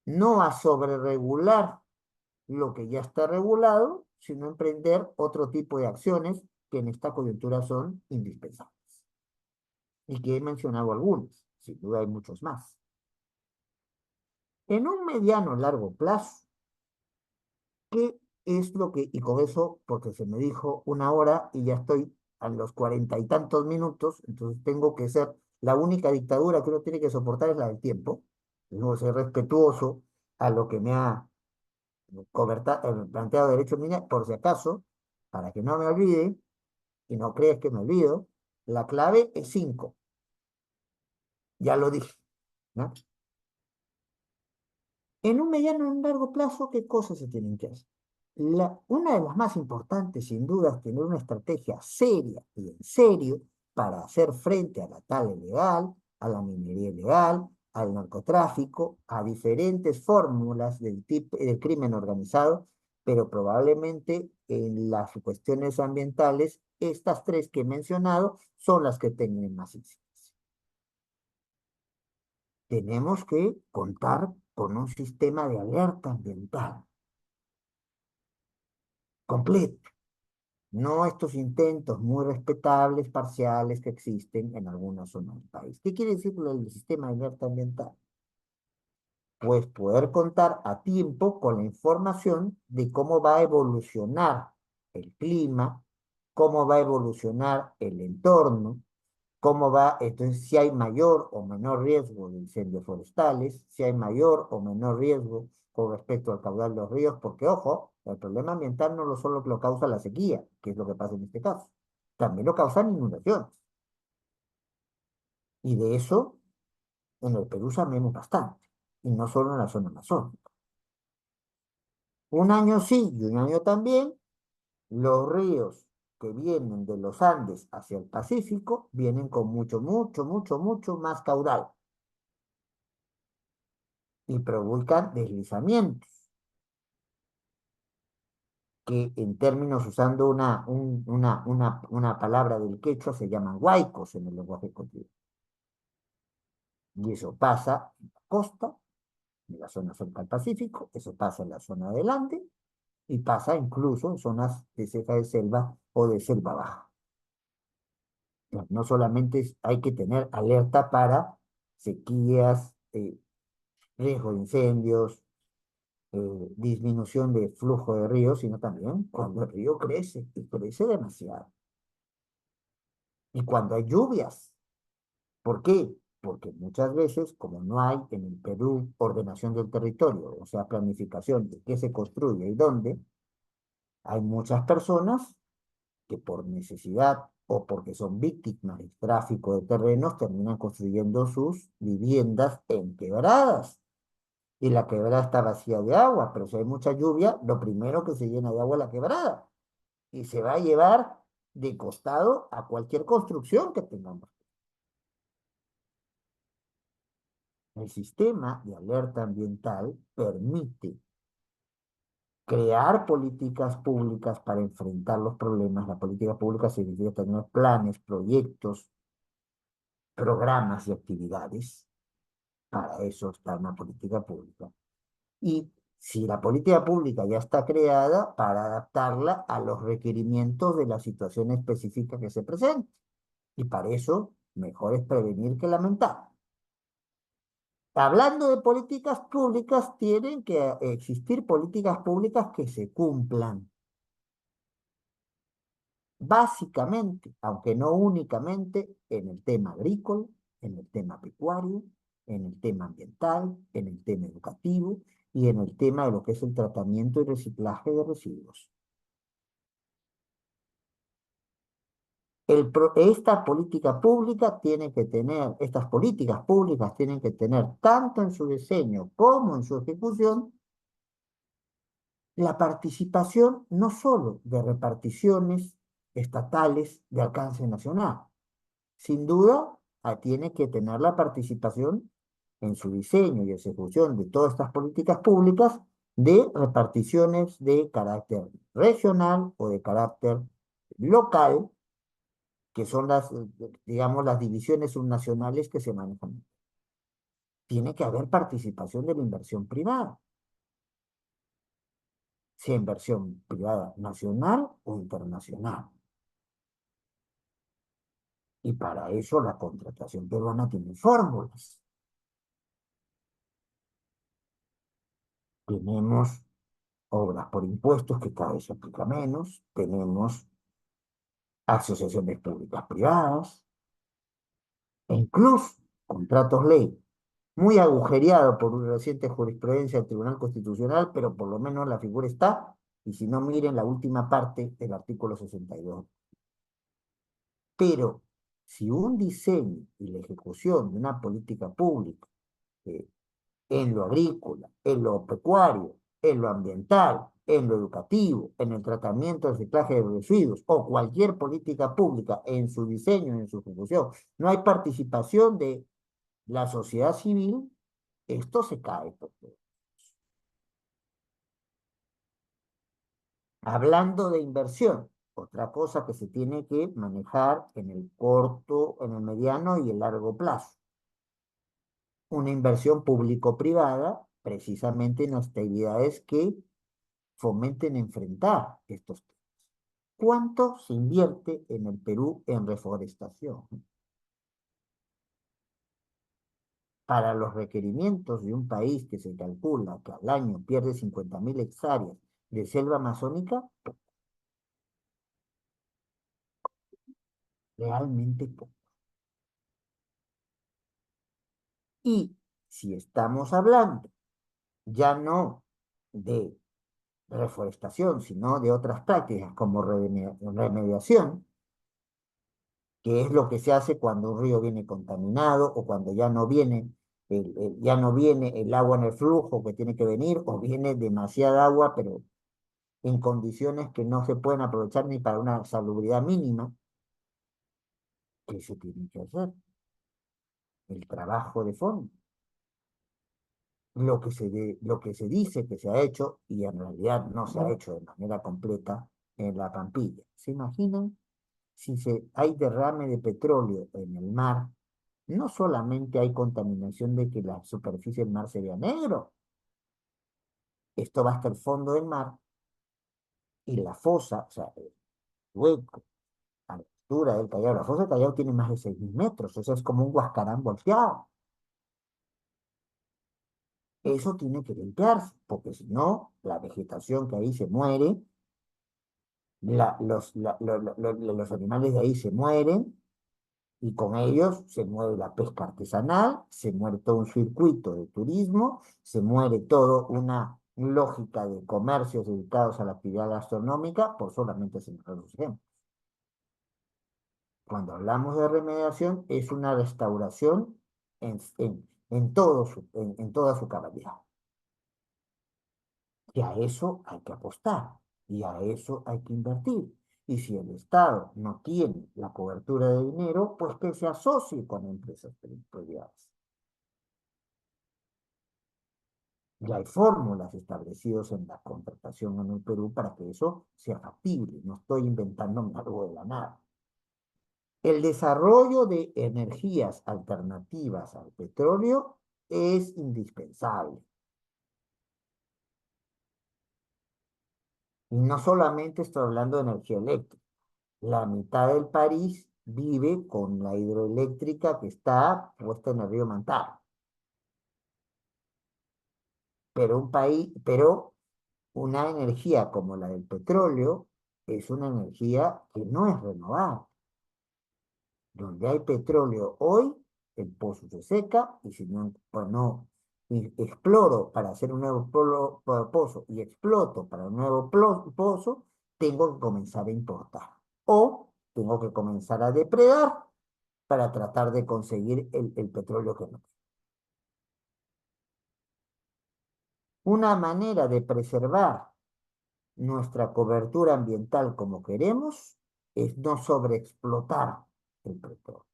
no a sobreregular lo que ya está regulado, sino emprender otro tipo de acciones que en esta coyuntura son indispensables. Y que he mencionado algunos, sin duda hay muchos más. En un mediano largo plazo, ¿qué es lo que, y con eso, porque se me dijo 1 hora y ya estoy a los 40 y tantos minutos, entonces tengo que ser, la única dictadura que uno tiene que soportar es la del tiempo, tengo que ser respetuoso a lo que me ha planteado Derecho Mínimo, por si acaso, para que no me olvide, y no creas que me olvido, la clave es 5, ya lo dije, ¿no? En un mediano y un largo plazo, ¿qué cosas se tienen que hacer? Una de las más importantes, sin duda, es tener una estrategia seria y en serio para hacer frente a la tala ilegal, a la minería ilegal, al narcotráfico, a diferentes fórmulas del crimen organizado, pero probablemente en las cuestiones ambientales, estas tres que he mencionado son las que tienen más incidencia. Tenemos que contar con un sistema de alerta ambiental completo. No estos intentos muy respetables, parciales que existen en algunas zonas del país. ¿Qué quiere decir el sistema de alerta ambiental? Pues poder contar a tiempo con la información de cómo va a evolucionar el clima, cómo va a evolucionar el entorno, cómo va, entonces si hay mayor o menor riesgo de incendios forestales, si hay mayor o menor riesgo con respecto al caudal de los ríos, porque ojo, el problema ambiental no solo lo causa la sequía, que es lo que pasa en este caso, también lo causan inundaciones. Y de eso en el Perú sabemos bastante, y no solo en la zona amazónica. Un año sí y un año también, los ríos que vienen de los Andes hacia el Pacífico vienen con mucho, mucho, mucho, mucho más caudal y provocan deslizamientos, que en términos, usando una palabra del quechua, se llaman huaicos en el lenguaje cotidiano. Y eso pasa en la costa, en la zona cerca al Pacífico, eso pasa en la zona del Ande, y pasa incluso en zonas de ceja de selva o de selva baja. No solamente hay que tener alerta para sequías, riesgo de incendios, disminución de flujo de ríos, sino también cuando el río crece y crece demasiado. Y cuando hay lluvias. ¿Por qué? Porque muchas veces, como no hay en el Perú ordenación del territorio, o sea, planificación de qué se construye y dónde, hay muchas personas que por necesidad o porque son víctimas del tráfico de terrenos terminan construyendo sus viviendas en quebradas. Y la quebrada está vacía de agua, pero si hay mucha lluvia, lo primero que se llena de agua es la quebrada. Y se va a llevar de costado a cualquier construcción que tengamos. El sistema de alerta ambiental permite crear políticas públicas para enfrentar los problemas. La política pública significa tener planes, proyectos, programas y actividades. Para eso está una política pública. Y Si la política pública ya está creada para adaptarla a los requerimientos de la situación específica que se presenta. Y para eso, mejor es prevenir que lamentar. Hablando de políticas públicas, tienen que existir políticas públicas que se cumplan. Básicamente, aunque no únicamente, en el tema agrícola, en el tema pecuario, en el tema ambiental, en el tema educativo y en el tema de lo que es el tratamiento y reciclaje de residuos. Esta política pública tiene que tener, estas políticas públicas tienen que tener, tanto en su diseño como en su ejecución, la participación no solo de reparticiones estatales de alcance nacional. Sin duda, tiene que tener la participación en su diseño y ejecución de todas estas políticas públicas de reparticiones de carácter regional o de carácter local, que son digamos, las divisiones subnacionales que se manejan. Tiene que haber participación de la inversión privada, sea inversión privada nacional o internacional. Y para eso la contratación peruana tiene fórmulas. Tenemos obras por impuestos que cada vez se aplica menos, tenemos asociaciones públicas privadas, e incluso contratos ley, muy agujereado por una reciente jurisprudencia del Tribunal Constitucional, pero por lo menos la figura está, y si no, miren la última parte del artículo 62. Pero si un diseño y la ejecución de una política pública eh, en lo agrícola, en lo pecuario, en lo ambiental, en lo educativo, en el tratamiento del reciclaje de residuos o cualquier política pública en su diseño y en su ejecución, no hay participación de la sociedad civil, esto se cae. Hablando de inversión, otra cosa que se tiene que manejar en el corto, en el mediano y el largo plazo. Una inversión público-privada, precisamente en actividades que fomenten enfrentar estos temas. ¿Cuánto se invierte en el Perú en reforestación? Para los requerimientos de un país que se calcula que al año pierde 50.000 hectáreas de selva amazónica, realmente poco. Y si estamos hablando ya no de reforestación, sino de otras prácticas como remediación, que es lo que se hace cuando un río viene contaminado o cuando ya no viene ya no viene el agua en el flujo que tiene que venir o viene demasiada agua, pero en condiciones que no se pueden aprovechar ni para una salubridad mínima. ¿Qué se tiene que hacer? El trabajo de fondo. Lo que se dice que se ha hecho y en realidad no se ha hecho de manera completa en la Pampilla. ¿Se imaginan? Si hay derrame de petróleo en el mar, no solamente hay contaminación de que la superficie del mar se vea negro, esto va hasta el fondo del mar y la fosa, o sea, el hueco a la altura del Callao, la fosa del Callao tiene más de 6.000 metros, eso es como un Huascarán volteado. Eso tiene que limpiarse, porque si no, la vegetación que ahí se muere, los animales de ahí se mueren, y con ellos se muere la pesca artesanal, se muere todo un circuito de turismo, se muere toda una lógica de comercios dedicados a la actividad gastronómica, por solamente señalar los ejemplos. Cuando hablamos de remediación, es una restauración en toda su cabalidad. Y a eso hay que apostar, y a eso hay que invertir. Y si el Estado no tiene la cobertura de dinero, pues que se asocie con empresas privadas. Ya hay fórmulas establecidas en la contratación en el Perú para que eso sea factible. No estoy inventando algo de la nada. El desarrollo de energías alternativas al petróleo es indispensable. Y no solamente estoy hablando de energía eléctrica. La mitad del país vive con la hidroeléctrica que está puesta en el río Mantaro. Pero una energía como la del petróleo es una energía que no es renovable. Donde hay petróleo hoy, el pozo se seca y si no, pues no exploro para hacer un nuevo pozo y exploto para un nuevo pozo, tengo que comenzar a importar. O tengo que comenzar a depredar para tratar de conseguir el petróleo que no tengo. Una manera de preservar nuestra cobertura ambiental como queremos es no sobreexplotar el petróleo.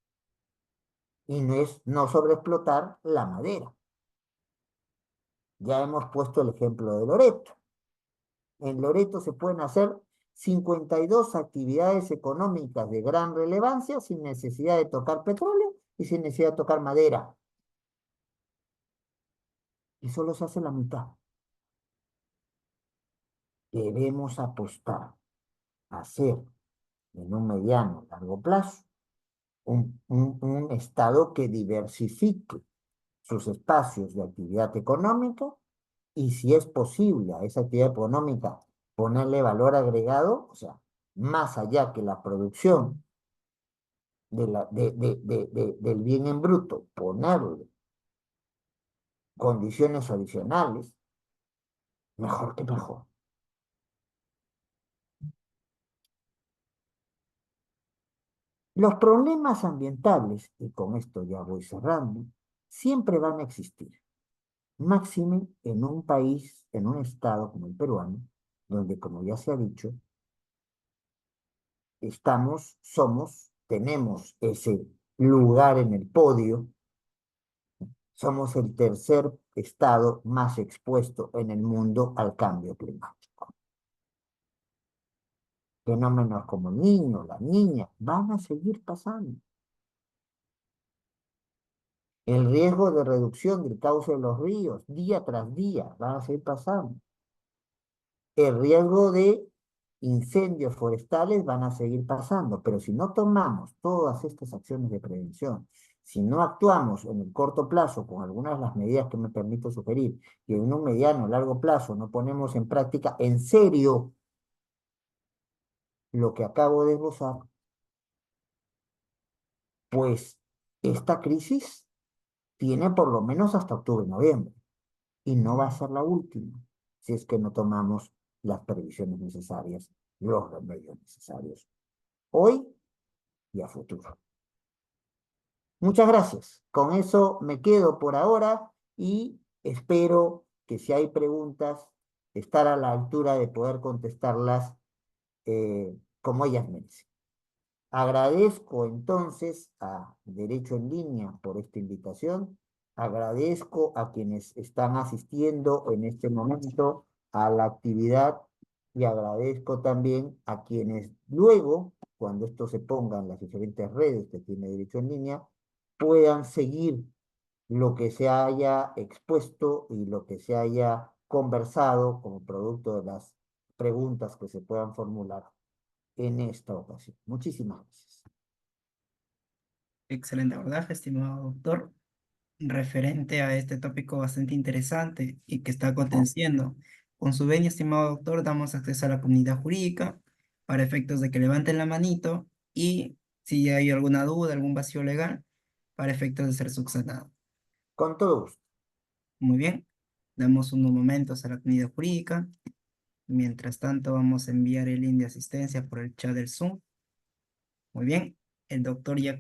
Y no es no sobreexplotar la madera. Ya hemos puesto el ejemplo de Loreto. En Loreto se pueden hacer 52 actividades económicas de gran relevancia sin necesidad de tocar petróleo y sin necesidad de tocar madera. Y solo se hace la mitad. Debemos apostar a hacer en un mediano largo plazo un Estado que diversifique sus espacios de actividad económica y si es posible a esa actividad económica ponerle valor agregado, o sea, más allá que la producción del bien en bruto, ponerle condiciones adicionales, mejor que mejor. Los problemas ambientales, y con esto ya voy cerrando, siempre van a existir. Máxime en un país, en un estado como el peruano, donde, como ya se ha dicho, tenemos ese lugar en el podio, somos el tercer estado más expuesto en el mundo al cambio climático. Fenómenos como el niño, la niña, van a seguir pasando. El riesgo de reducción del cauce de los ríos, día tras día, van a seguir pasando. El riesgo de incendios forestales van a seguir pasando, pero si no tomamos todas estas acciones de prevención, si no actuamos en el corto plazo con algunas de las medidas que me permito sugerir y en un mediano o largo plazo no ponemos en práctica en serio lo que acabo de esbozar, pues esta crisis tiene por lo menos hasta octubre-noviembre y no va a ser la última si es que no tomamos las previsiones necesarias, los remedios necesarios, hoy y a futuro. Muchas gracias. Con eso me quedo por ahora y espero que si hay preguntas, estar a la altura de poder contestarlas como ellas merecen. Agradezco entonces a Derecho en Línea por esta invitación. Agradezco a quienes están asistiendo en este momento a la actividad y agradezco también a quienes luego, cuando esto se ponga en las diferentes redes que tiene Derecho en Línea, puedan seguir lo que se haya expuesto y lo que se haya conversado como producto de las preguntas que se puedan formular en esta ocasión. Muchísimas gracias. Excelente abordaje, estimado doctor, referente a este tópico bastante interesante y que está aconteciendo. Con su venia, estimado doctor, damos acceso a la comunidad jurídica para efectos de que levanten la manito y si hay alguna duda, algún vacío legal, para efectos de ser subsanado. Con todo gusto. Muy bien, damos unos momentos a la comunidad jurídica. Mientras tanto, vamos a enviar el link de asistencia por el chat del Zoom. Muy bien, el doctor ya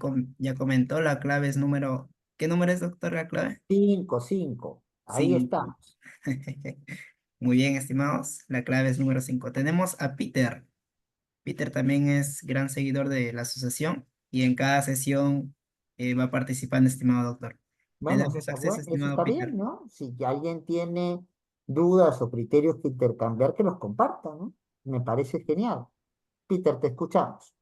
comentó, la clave es número... ¿Qué número es, doctor, la clave? 5, 5. Ahí 5. estamos. Muy bien, estimados. La clave es número 5. Tenemos a Peter. Peter también es gran seguidor de la asociación y en cada sesión va participando, estimado doctor. Le Bueno, damos acceso, eso estimado está bien, Peter. ¿no? Si alguien tiene dudas o criterios que intercambiar, que los comparta, ¿no? Me parece genial. Peter, te escuchamos.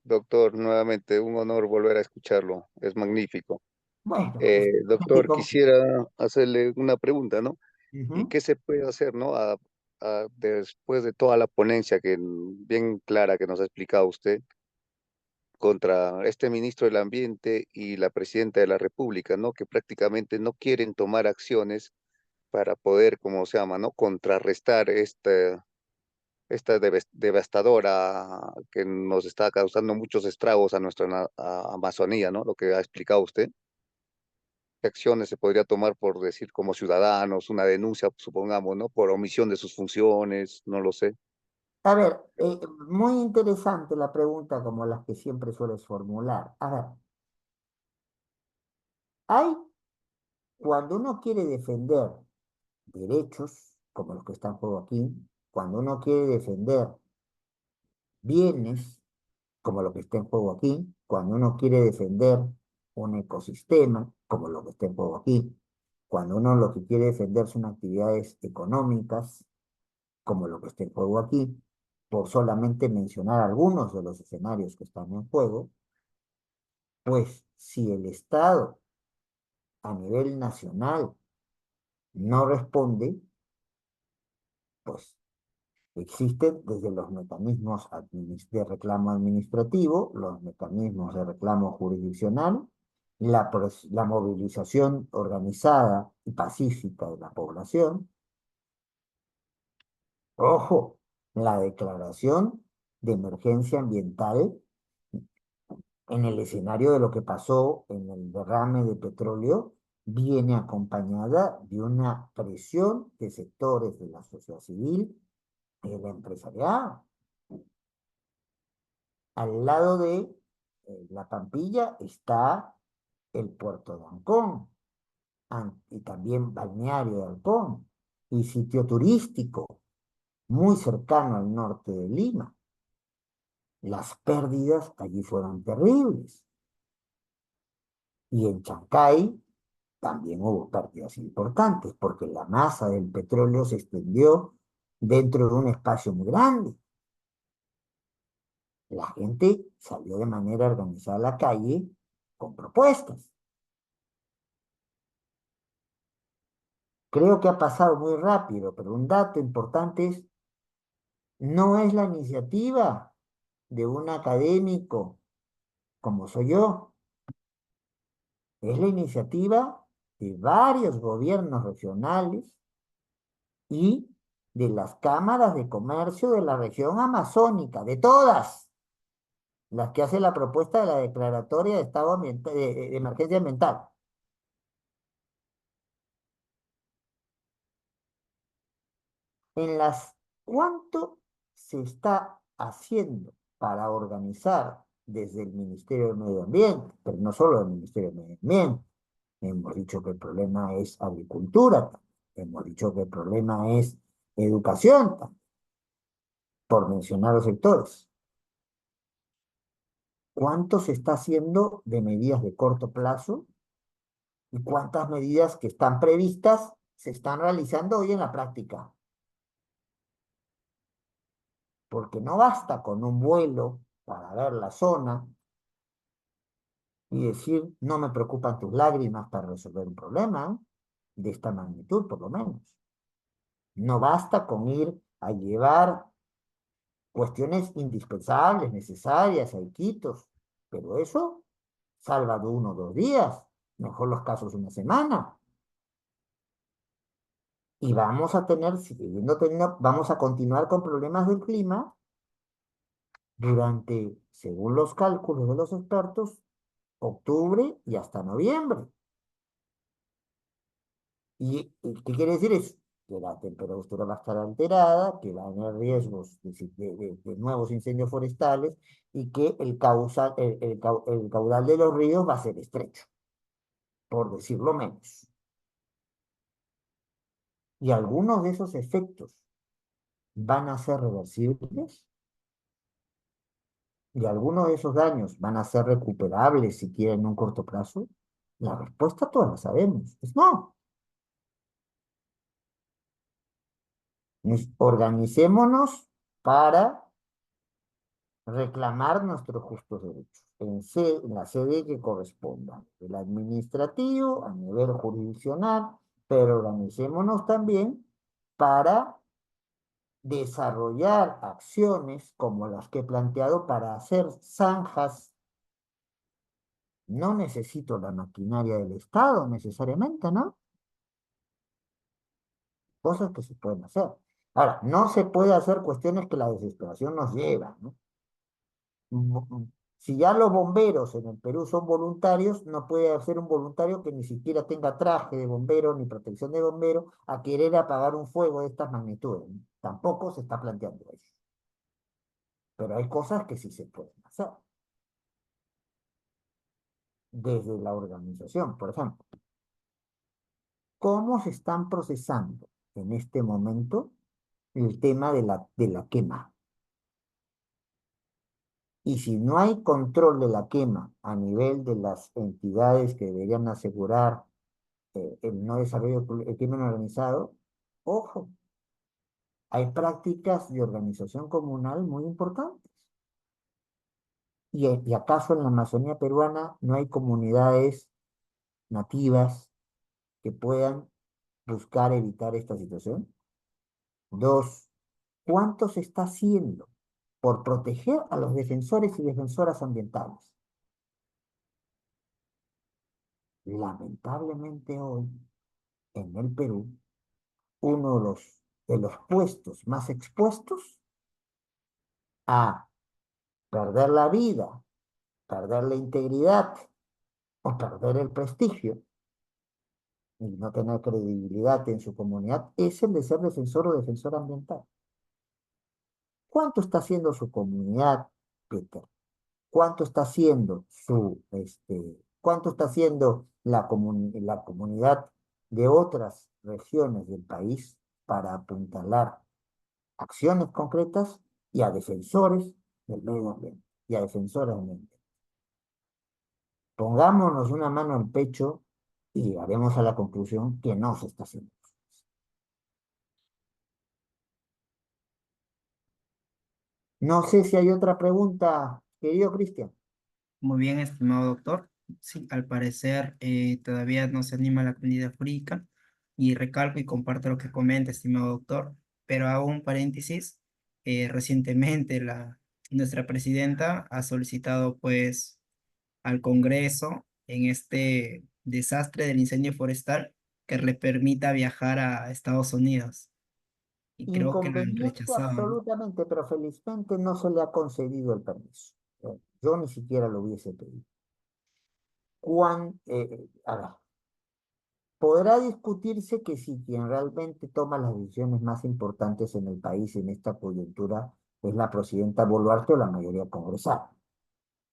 Doctor, nuevamente un honor volver a escucharlo, es magnífico. Bueno, espero que Doctor, quisiera hacerle una pregunta, ¿no? ¿Y Ujú. qué se puede hacer, ¿no? después de toda la ponencia bien clara que nos ha explicado usted, contra este ministro del Ambiente y la presidenta de la República, ¿no? Que prácticamente no quieren tomar acciones para poder, como se llama, ¿no? Contrarrestar esta devastadora que nos está causando muchos estragos a nuestra Amazonía, ¿no? Lo que ha explicado usted. ¿Qué acciones se podría tomar por decir como ciudadanos, una denuncia, supongamos, ¿no? Por omisión de sus funciones, no lo sé. A ver, muy interesante la pregunta como las que siempre sueles formular. A ver, hay, cuando uno quiere defender derechos, como los que están en juego aquí, cuando uno quiere defender bienes, como lo que está en juego aquí, cuando uno quiere defender un ecosistema, como lo que está en juego aquí, cuando uno lo que quiere defender son actividades económicas, como lo que está en juego aquí, por solamente mencionar algunos de los escenarios que están en juego, pues si el Estado a nivel nacional no responde, pues existen desde los mecanismos de reclamo administrativo, los mecanismos de reclamo jurisdiccional, la movilización organizada y pacífica de la población. Ojo, la declaración de emergencia ambiental en el escenario de lo que pasó en el derrame de petróleo viene acompañada de una presión de sectores de la sociedad civil y de la empresarial. Al lado de la Pampilla está el puerto de Ancón y también balneario de Ancón y sitio turístico muy cercano al norte de Lima. Las pérdidas allí fueron terribles. Y en Chancay también hubo pérdidas importantes porque la masa del petróleo se extendió dentro de un espacio muy grande. La gente salió de manera organizada a la calle con propuestas. Creo que ha pasado muy rápido, pero un dato importante es, no es la iniciativa de un académico como soy yo, es la iniciativa de varios gobiernos regionales y de las cámaras de comercio de la región amazónica, de todas las que hace la propuesta de la declaratoria de estado de emergencia ambiental. En las ¿Cuánto se está haciendo para organizar desde el Ministerio del Medio Ambiente? Pero no solo el Ministerio del Medio Ambiente. Hemos dicho que el problema es agricultura, hemos dicho que el problema es educación, por mencionar los sectores. ¿Cuánto se está haciendo de medidas de corto plazo? ¿Y cuántas medidas que están previstas se están realizando hoy en la práctica? Porque no basta con un vuelo para ver la zona y decir, no me preocupan tus lágrimas para resolver un problema de esta magnitud, por lo menos. No basta con ir a llevar cuestiones indispensables, necesarias, a Iquitos, pero eso salva de 1 o 2 días, mejor los casos una semana. Y vamos a tener, vamos a continuar con problemas del clima durante, según los cálculos de los expertos, octubre y hasta noviembre. ¿Y qué quiere decir eso? Que la temperatura va a estar alterada, que va a haber riesgos de nuevos incendios forestales y que el caudal de los ríos va a ser estrecho, por decirlo menos. Y algunos de esos efectos van a ser reversibles y algunos de esos daños van a ser recuperables siquiera en un corto plazo. La respuesta todos la sabemos, es no. Organicémonos para reclamar nuestros justos derechos en la sede que corresponda, el administrativo, a nivel jurisdiccional, pero organicémonos también para desarrollar acciones como las que he planteado para hacer zanjas. No necesito la maquinaria del Estado necesariamente, ¿no? Cosas que se pueden hacer. Ahora, no se puede hacer cuestiones que la desesperación nos lleva, ¿no? Si ya los bomberos en el Perú son voluntarios, no puede hacer un voluntario que ni siquiera tenga traje de bombero ni protección de bombero a querer apagar un fuego de estas magnitudes, ¿no? Tampoco se está planteando eso. Pero hay cosas que sí se pueden hacer desde la organización. Por ejemplo, ¿cómo se están procesando en este momento el tema de la quema? Y si no hay control de la quema a nivel de las entidades que deberían asegurar el no desarrollo del crimen organizado, ojo, hay prácticas de organización comunal muy importantes. ¿Y acaso en la Amazonía peruana no hay comunidades nativas que puedan buscar evitar esta situación? Dos, ¿cuánto se está haciendo por proteger a los defensores y defensoras ambientales? Lamentablemente hoy, en el Perú, uno de los puestos más expuestos a perder la vida, perder la integridad o perder el prestigio y no tener credibilidad en su comunidad es el de ser defensor o defensora ambiental. ¿Cuánto está haciendo su comunidad, Peter? ¿Cuánto está haciendo cuánto está haciendo la comunidad de otras regiones del país para apuntalar acciones concretas y a defensores del medio ambiente y a defensoras del medio ambiente? Pongámonos una mano al pecho y llegaremos a la conclusión que no se está haciendo. No sé si hay otra pregunta, querido Cristian. Muy bien, estimado doctor. Sí, al parecer todavía no se anima la comunidad jurídica y recalco y comparto lo que comenta, estimado doctor, pero hago un paréntesis. Recientemente nuestra presidenta ha solicitado pues al Congreso en este desastre del incendio forestal que le permita viajar a Estados Unidos y creo que lo han Inconveniente rechazado, ¿no? absolutamente, pero felizmente no se le ha concedido el permiso. Yo ni siquiera lo hubiese pedido. A ver, podrá discutirse que si quien realmente toma las decisiones más importantes en el país en esta coyuntura es la presidenta Boluarte o la mayoría congresal.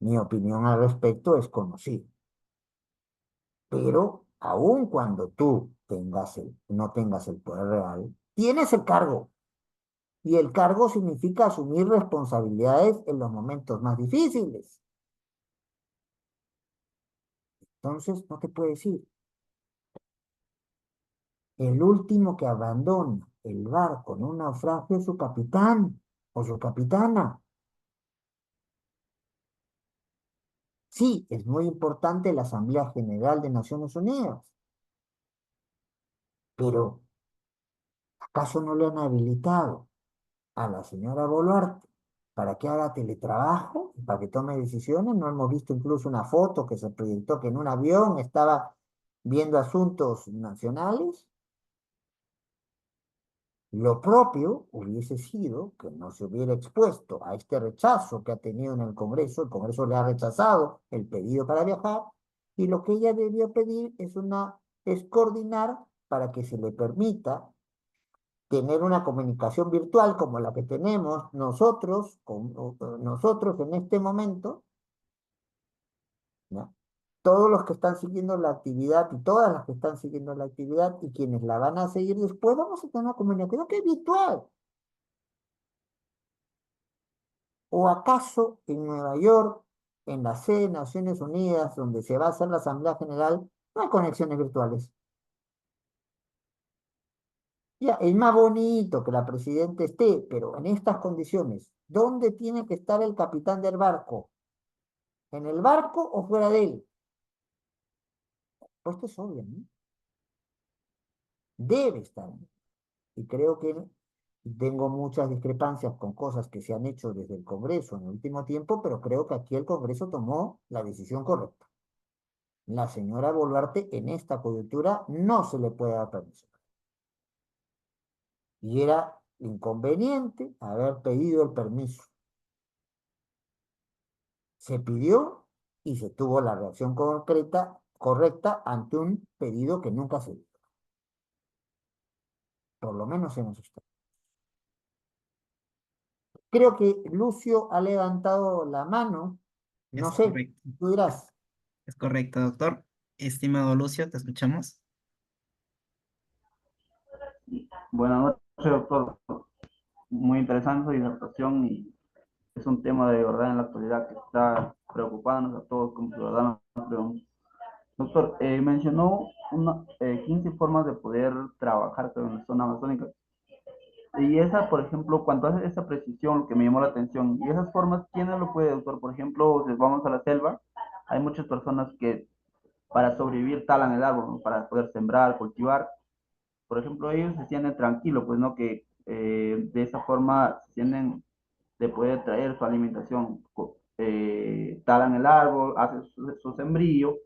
Mi opinión al respecto es conocida. Pero aun cuando tú no tengas el poder real, tienes el cargo. Y el cargo significa asumir responsabilidades en los momentos más difíciles. Entonces, no te puedes ir. El último que abandona el barco en un naufragio es su capitán o su capitana. Sí, es muy importante la Asamblea General de Naciones Unidas, pero ¿acaso no le han habilitado a la señora Boluarte para que haga teletrabajo, para que tome decisiones? No hemos visto incluso una foto que se proyectó que en un avión estaba viendo asuntos nacionales. Lo propio hubiese sido que no se hubiera expuesto a este rechazo que ha tenido en el Congreso le ha rechazado el pedido para viajar, y lo que ella debió pedir es coordinar para que se le permita tener una comunicación virtual como la que tenemos nosotros en este momento, ¿no? Todos los que están siguiendo la actividad y todas las que están siguiendo la actividad y quienes la van a seguir después, vamos a tener una comunicación que es virtual. ¿O acaso en Nueva York, en la sede de Naciones Unidas, donde se va a hacer la Asamblea General, no hay conexiones virtuales? Ya, es más bonito que la presidenta esté, pero en estas condiciones, ¿dónde tiene que estar el capitán del barco? ¿En el barco o fuera de él? Pues esto es obvio, ¿no? Debe estar. Y creo que Tengo muchas discrepancias con cosas que se han hecho desde el Congreso en el último tiempo, pero creo que aquí el Congreso tomó la decisión correcta. La señora Boluarte en esta coyuntura no se le puede dar permiso. Y era inconveniente haber pedido el permiso. Se pidió y se tuvo la reacción concreta, correcta ante un pedido que nunca se dio. Por lo menos en esos términos. Creo que Lucio ha levantado la mano. No Es sé, correcto. tú dirás. Es correcto, doctor. Estimado Lucio, te escuchamos. Buenas noches, doctor. Muy interesante su disertación y es un tema de verdad en la actualidad que está preocupándonos a todos como ciudadanos. Doctor, mencionó 15 formas de poder trabajar en la zona amazónica. Y esa, por ejemplo, cuando hace esa precisión, lo que me llamó la atención, y esas formas, ¿quién no lo puede, doctor? Por ejemplo, si vamos a la selva, hay muchas personas que para sobrevivir talan el árbol, ¿no? Para poder sembrar, cultivar. Por ejemplo, ellos se sienten tranquilos, pues no que de esa forma se sienten de poder traer su alimentación, talan el árbol, hacen su sembrío,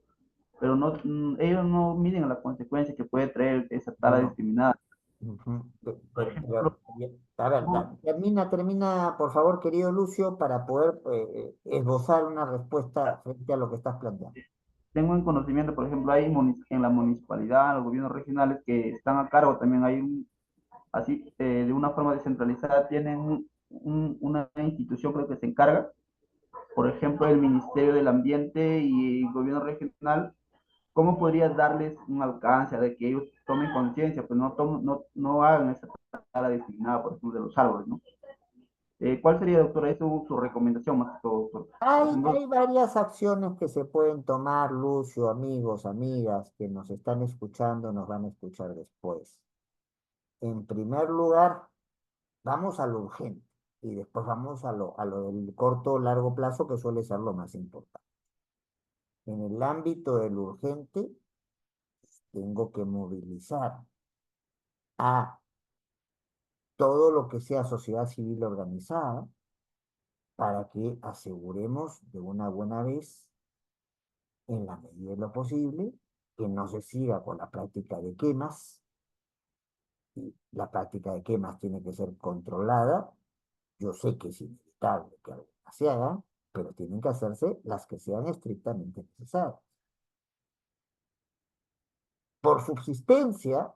pero no, ellos no miden la consecuencia que puede traer esa tala Bueno, discriminada. ujú, Por ejemplo, a ver, termina, por favor, querido Lucio, para poder esbozar una respuesta frente a lo que estás planteando. tengo en conocimiento, por ejemplo, hay en la municipalidad, los gobiernos regionales que están a cargo, también hay así, de una forma descentralizada, tienen una institución creo que se encarga, por ejemplo, el Ministerio del Ambiente y el gobierno regional. ¿Cómo podrías darles un alcance de que ellos tomen conciencia, pues no hagan esa tala designada, por ejemplo, de los árboles, ¿no? ¿Cuál sería, doctora, eso, su recomendación más que todo, doctor? Por ejemplo, Hay varias acciones que se pueden tomar, Lucio, amigos, amigas, que nos están escuchando, nos van a escuchar después. En primer lugar, vamos a lo urgente y después vamos a lo del corto o largo plazo, que suele ser lo más importante. En el ámbito del urgente, tengo que movilizar a todo lo que sea sociedad civil organizada para que aseguremos de una buena vez, en la medida de lo posible, que no se siga con la práctica de quemas. Y la práctica de quemas tiene que ser controlada. Yo sé que es inevitable que algunas se hagan, pero tienen que hacerse las que sean estrictamente necesarias. Por subsistencia,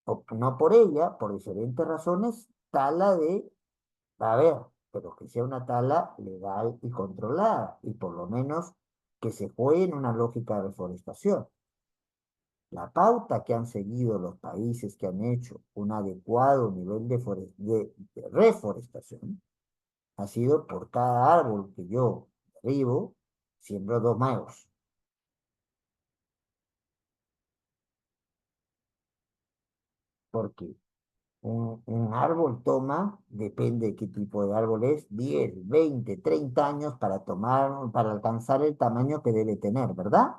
o no por ella, por diferentes razones, tala de, a ver, pero que sea una tala legal y controlada, y por lo menos que se juegue en una lógica de reforestación. La pauta que han seguido los países que han hecho un adecuado nivel de reforestación ha sido por cada árbol que yo derribo, siembro dos nuevos. Porque un árbol toma, depende de qué tipo de árbol es, 10, 20, 30 años para alcanzar el tamaño que debe tener, ¿verdad?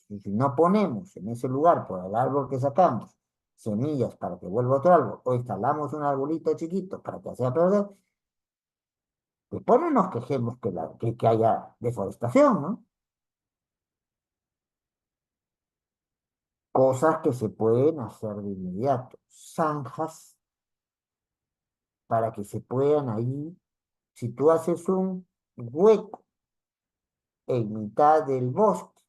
Y si no ponemos en ese lugar, por el árbol que sacamos, semillas para que vuelva otro árbol, o instalamos un arbolito chiquito para que sea perder, después no nos quejemos que haya deforestación, ¿no? Cosas que se pueden hacer de inmediato. Zanjas para que se puedan ahí, si tú haces un hueco en mitad del bosque,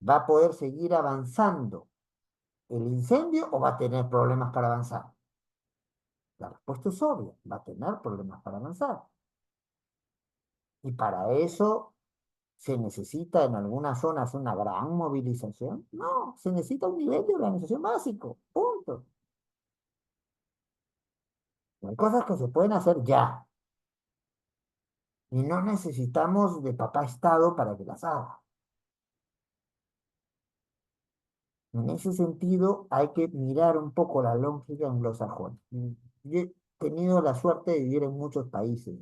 ¿va a poder seguir avanzando el incendio o va a tener problemas para avanzar? La respuesta es obvia, va a tener problemas para avanzar. Y para eso se necesita en algunas zonas una gran movilización. No, se necesita un nivel de organización básico, punto. Hay cosas que se pueden hacer ya y no necesitamos de papá Estado para que las haga. En ese sentido, hay que mirar un poco la lógica anglosajona. Yo he tenido la suerte de vivir en muchos países.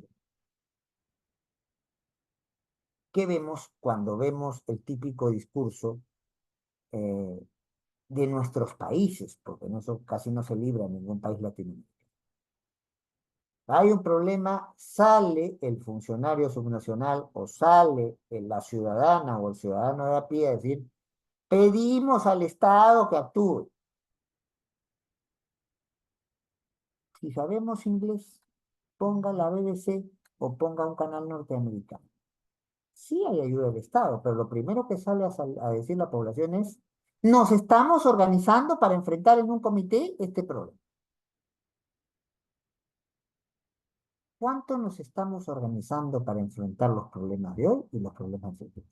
¿Qué vemos cuando vemos el típico discurso? de nuestros países, porque en eso casi no se libra en ningún país latinoamericano. Hay un problema, sale el funcionario subnacional o sale la ciudadana o el ciudadano de a pie a decir, pedimos al Estado que actúe. Si sabemos inglés, ponga la BBC o ponga un canal norteamericano. Sí hay ayuda del Estado, pero lo primero que sale a decir la población es, nos estamos organizando para enfrentar en un comité este problema. ¿Cuánto nos estamos organizando para enfrentar los problemas de hoy y los problemas futuros?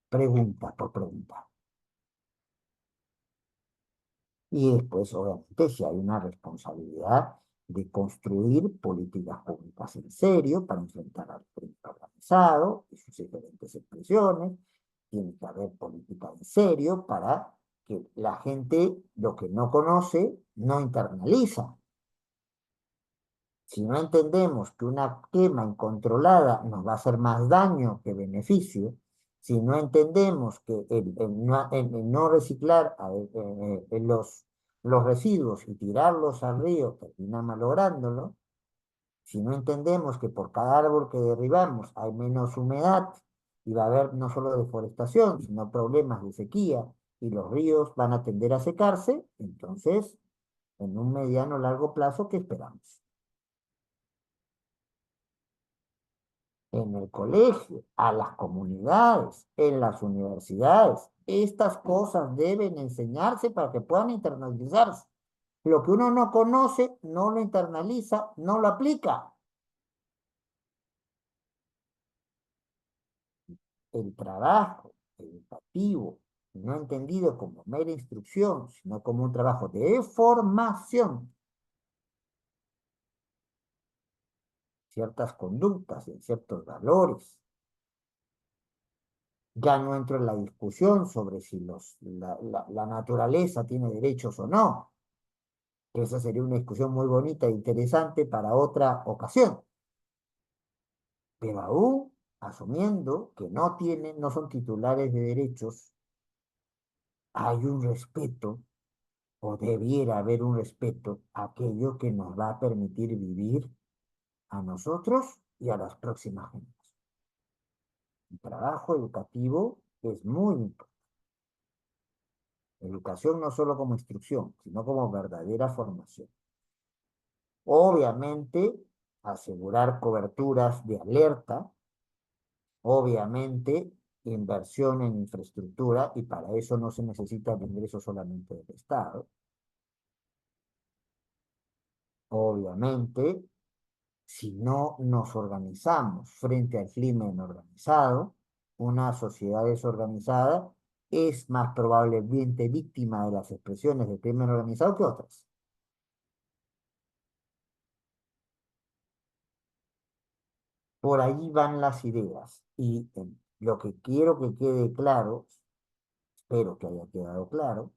Pregunta por pregunta. Y después, obviamente, si hay una responsabilidad de construir políticas públicas en serio para enfrentar al crimen organizado y sus diferentes expresiones. Tiene que haber política en serio para que la gente lo que no conoce no internaliza. Si no entendemos que una quema incontrolada nos va a hacer más daño que beneficio, si no entendemos que el no reciclar los residuos y tirarlos al río termina malográndolo, si no entendemos que por cada árbol que derribamos hay menos humedad y va a haber no solo deforestación, sino problemas de sequía y los ríos van a tender a secarse, entonces, en un mediano o largo plazo, ¿qué esperamos? En el colegio, a las comunidades, en las universidades. Estas cosas deben enseñarse para que puedan internalizarse. Lo que uno no conoce, no lo internaliza, no lo aplica. El trabajo educativo, no entendido como mera instrucción, sino como un trabajo de formación, ciertas conductas, en ciertos valores. Ya no entro en la discusión sobre si la naturaleza tiene derechos o no. Esa sería una discusión muy bonita e interesante para otra ocasión. Pero aún asumiendo que no son titulares de derechos, hay un respeto, o debiera haber un respeto a aquello que nos va a permitir vivir a nosotros y a las próximas generaciones. El trabajo educativo es muy importante. Educación no solo como instrucción, sino como verdadera formación. Obviamente, asegurar coberturas de alerta, obviamente, inversión en infraestructura, y para eso no se necesita el ingreso solamente del Estado. Obviamente, si no nos organizamos frente al crimen organizado, una sociedad desorganizada es más probablemente víctima de las expresiones del crimen organizado que otras. Por ahí van las ideas. Y lo que quiero que quede claro, espero que haya quedado claro,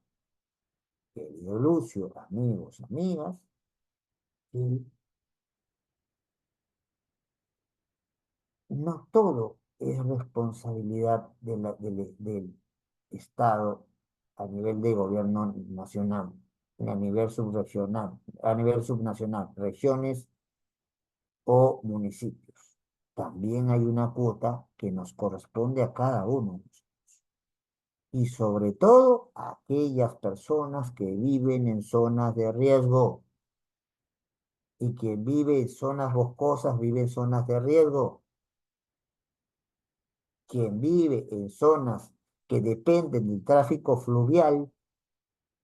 querido Lucio, amigos, amigas, y no todo es responsabilidad del Estado a nivel de gobierno nacional, ni a nivel subregional, a nivel subnacional, regiones o municipios. También hay una cuota que nos corresponde a cada uno. Y sobre todo a aquellas personas que viven en zonas de riesgo. Y quien vive en zonas boscosas vive en zonas de riesgo. Quien vive en zonas que dependen del tráfico fluvial,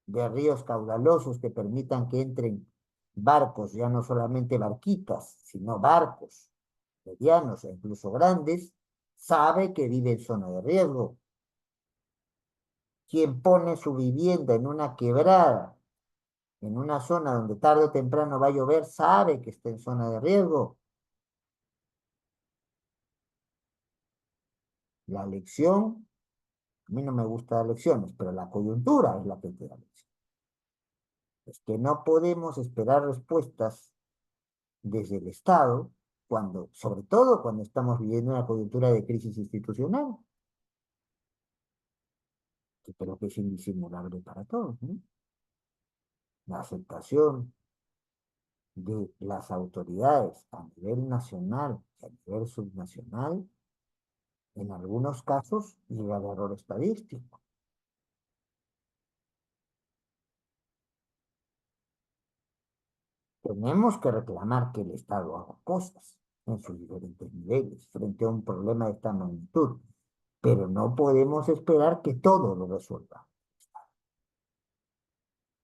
de ríos caudalosos que permitan que entren barcos, ya no solamente barquitas, sino barcos medianos e incluso grandes, sabe que vive en zona de riesgo. Quien pone su vivienda en una quebrada, en una zona donde tarde o temprano va a llover, sabe que está en zona de riesgo. La lección, a mí no me gusta dar lecciones, pero la coyuntura es la que te da lección. Es que no podemos esperar respuestas desde el Estado, sobre todo cuando estamos viviendo una coyuntura de crisis institucional. pero que es indisimulable para todos, ¿no? La aceptación de las autoridades a nivel nacional y a nivel subnacional, en algunos casos, llega al error estadístico. Tenemos que reclamar que el Estado haga cosas en sus diferentes niveles frente a un problema de esta magnitud, pero no podemos esperar que todo lo resuelva.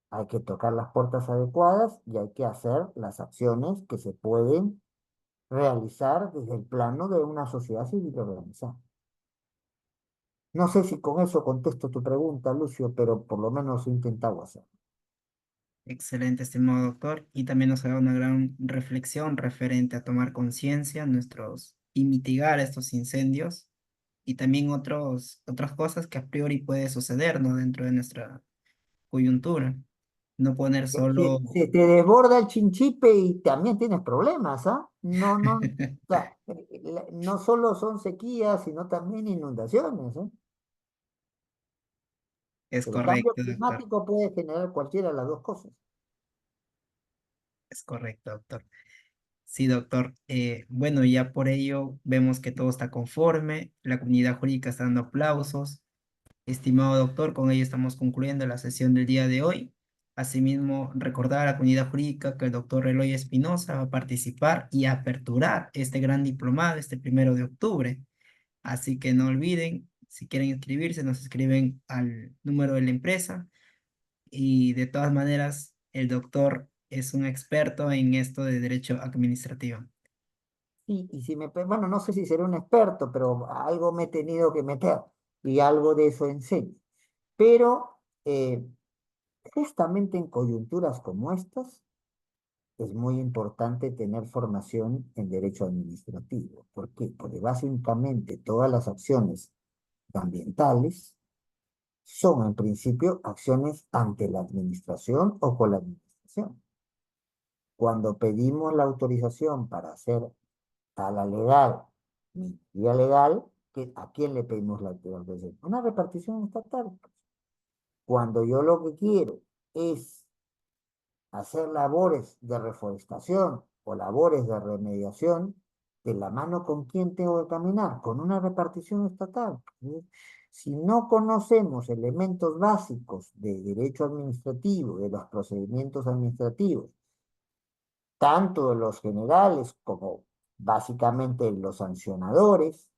Hay que tocar las puertas adecuadas y hay que hacer las acciones que se pueden realizar desde el plano de una sociedad civil organizada. No sé si con eso contesto tu pregunta, Lucio, pero por lo menos he intentado hacerlo. Excelente, estimado doctor. Y también nos ha dado una gran reflexión referente a tomar conciencia y mitigar estos incendios y también otras cosas que a priori puede suceder, ¿no? Dentro de nuestra coyuntura. No poner solo... Se te desborda el chinchipe y también tienes problemas, ¿ah? No, no, o sea, no solo son sequías, sino también inundaciones, ¿eh? Es El cambio correcto, doctor. climático puede generar cualquiera de las dos cosas. Es correcto, doctor. Sí, doctor. Bueno, ya por ello vemos que todo está conforme, la comunidad jurídica está dando aplausos. Estimado doctor, con ello estamos concluyendo la sesión del día de hoy. Asimismo, recordar a la comunidad jurídica que el doctor Eloy Espinosa va a participar y aperturar este gran diplomado este 1 de octubre. Así que no olviden, si quieren inscribirse, nos escriben al número de la empresa. Y de todas maneras, el doctor es un experto en esto de derecho administrativo. Y si bueno, no sé si seré un experto, pero algo me he tenido que meter y algo de eso enseño. Pero justamente en coyunturas como estas, es muy importante tener formación en derecho administrativo. ¿Por qué? Porque básicamente todas las acciones ambientales son en principio acciones ante la administración o con la administración. Cuando pedimos la autorización para hacer tala legal, minería legal, ¿a quién le pedimos la autorización? Una repartición estatal. Cuando yo lo que quiero es hacer labores de reforestación o labores de remediación, de la mano con quién tengo que caminar, con una repartición estatal. Si no conocemos elementos básicos de derecho administrativo, de los procedimientos administrativos, tanto de los generales como básicamente los sancionadores,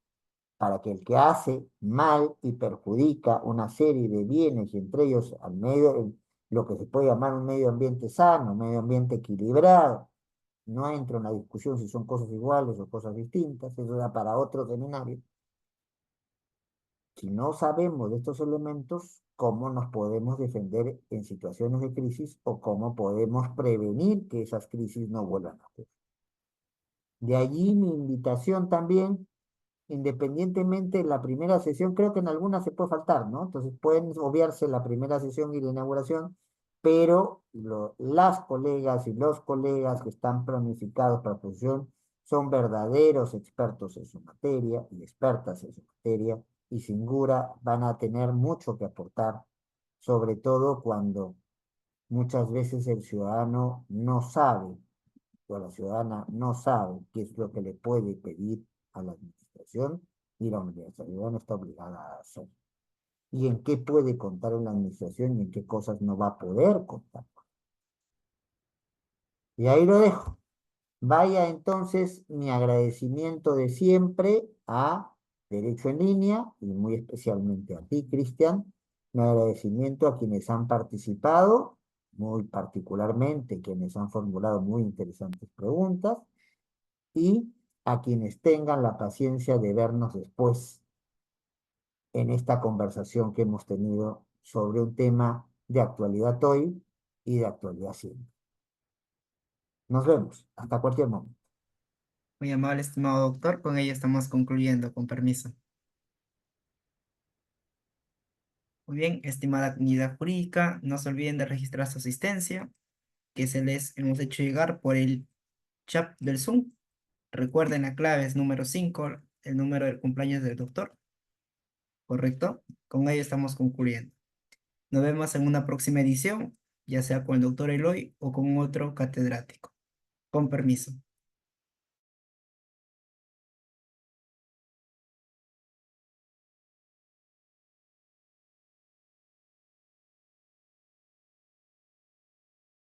para que el que hace mal y perjudica una serie de bienes, y entre ellos al medio, lo que se puede llamar un medio ambiente sano, un medio ambiente equilibrado, no entro en la discusión si son cosas iguales o cosas distintas, eso da para otro seminario. Si no sabemos de estos elementos, ¿cómo nos podemos defender en situaciones de crisis o cómo podemos prevenir que esas crisis no vuelvan a ocurrir? De allí mi invitación también, independientemente de la primera sesión, creo que en algunas se puede faltar, ¿no? Entonces pueden obviarse la primera sesión y la inauguración, pero las colegas y los colegas que están planificados para la posición son verdaderos expertos en su materia y expertas en su materia, y sin duda van a tener mucho que aportar, sobre todo cuando muchas veces el ciudadano no sabe o la ciudadana no sabe qué es lo que le puede pedir a la administración y la administración está obligada a hacer. Y en qué puede contar en la administración y en qué cosas no va a poder contar. Y ahí lo dejo. Vaya entonces mi agradecimiento de siempre a Derecho en Línea y muy especialmente a ti, Cristian. Mi agradecimiento a quienes han participado, muy particularmente quienes han formulado muy interesantes preguntas y a quienes tengan la paciencia de vernos después en esta conversación que hemos tenido sobre un tema de actualidad hoy y de actualidad siempre. Nos vemos. Hasta cualquier momento. Muy amable, estimado doctor. Con ello estamos concluyendo, con permiso. Muy bien, estimada comunidad jurídica, no se olviden de registrar su asistencia, que se les hemos hecho llegar por el chat del Zoom. Recuerden, la clave es número 5, el número del cumpleaños del doctor. ¿correcto? Con ello estamos concluyendo. Nos vemos en una próxima edición, ya sea con el doctor Eloy o con otro catedrático. Con permiso.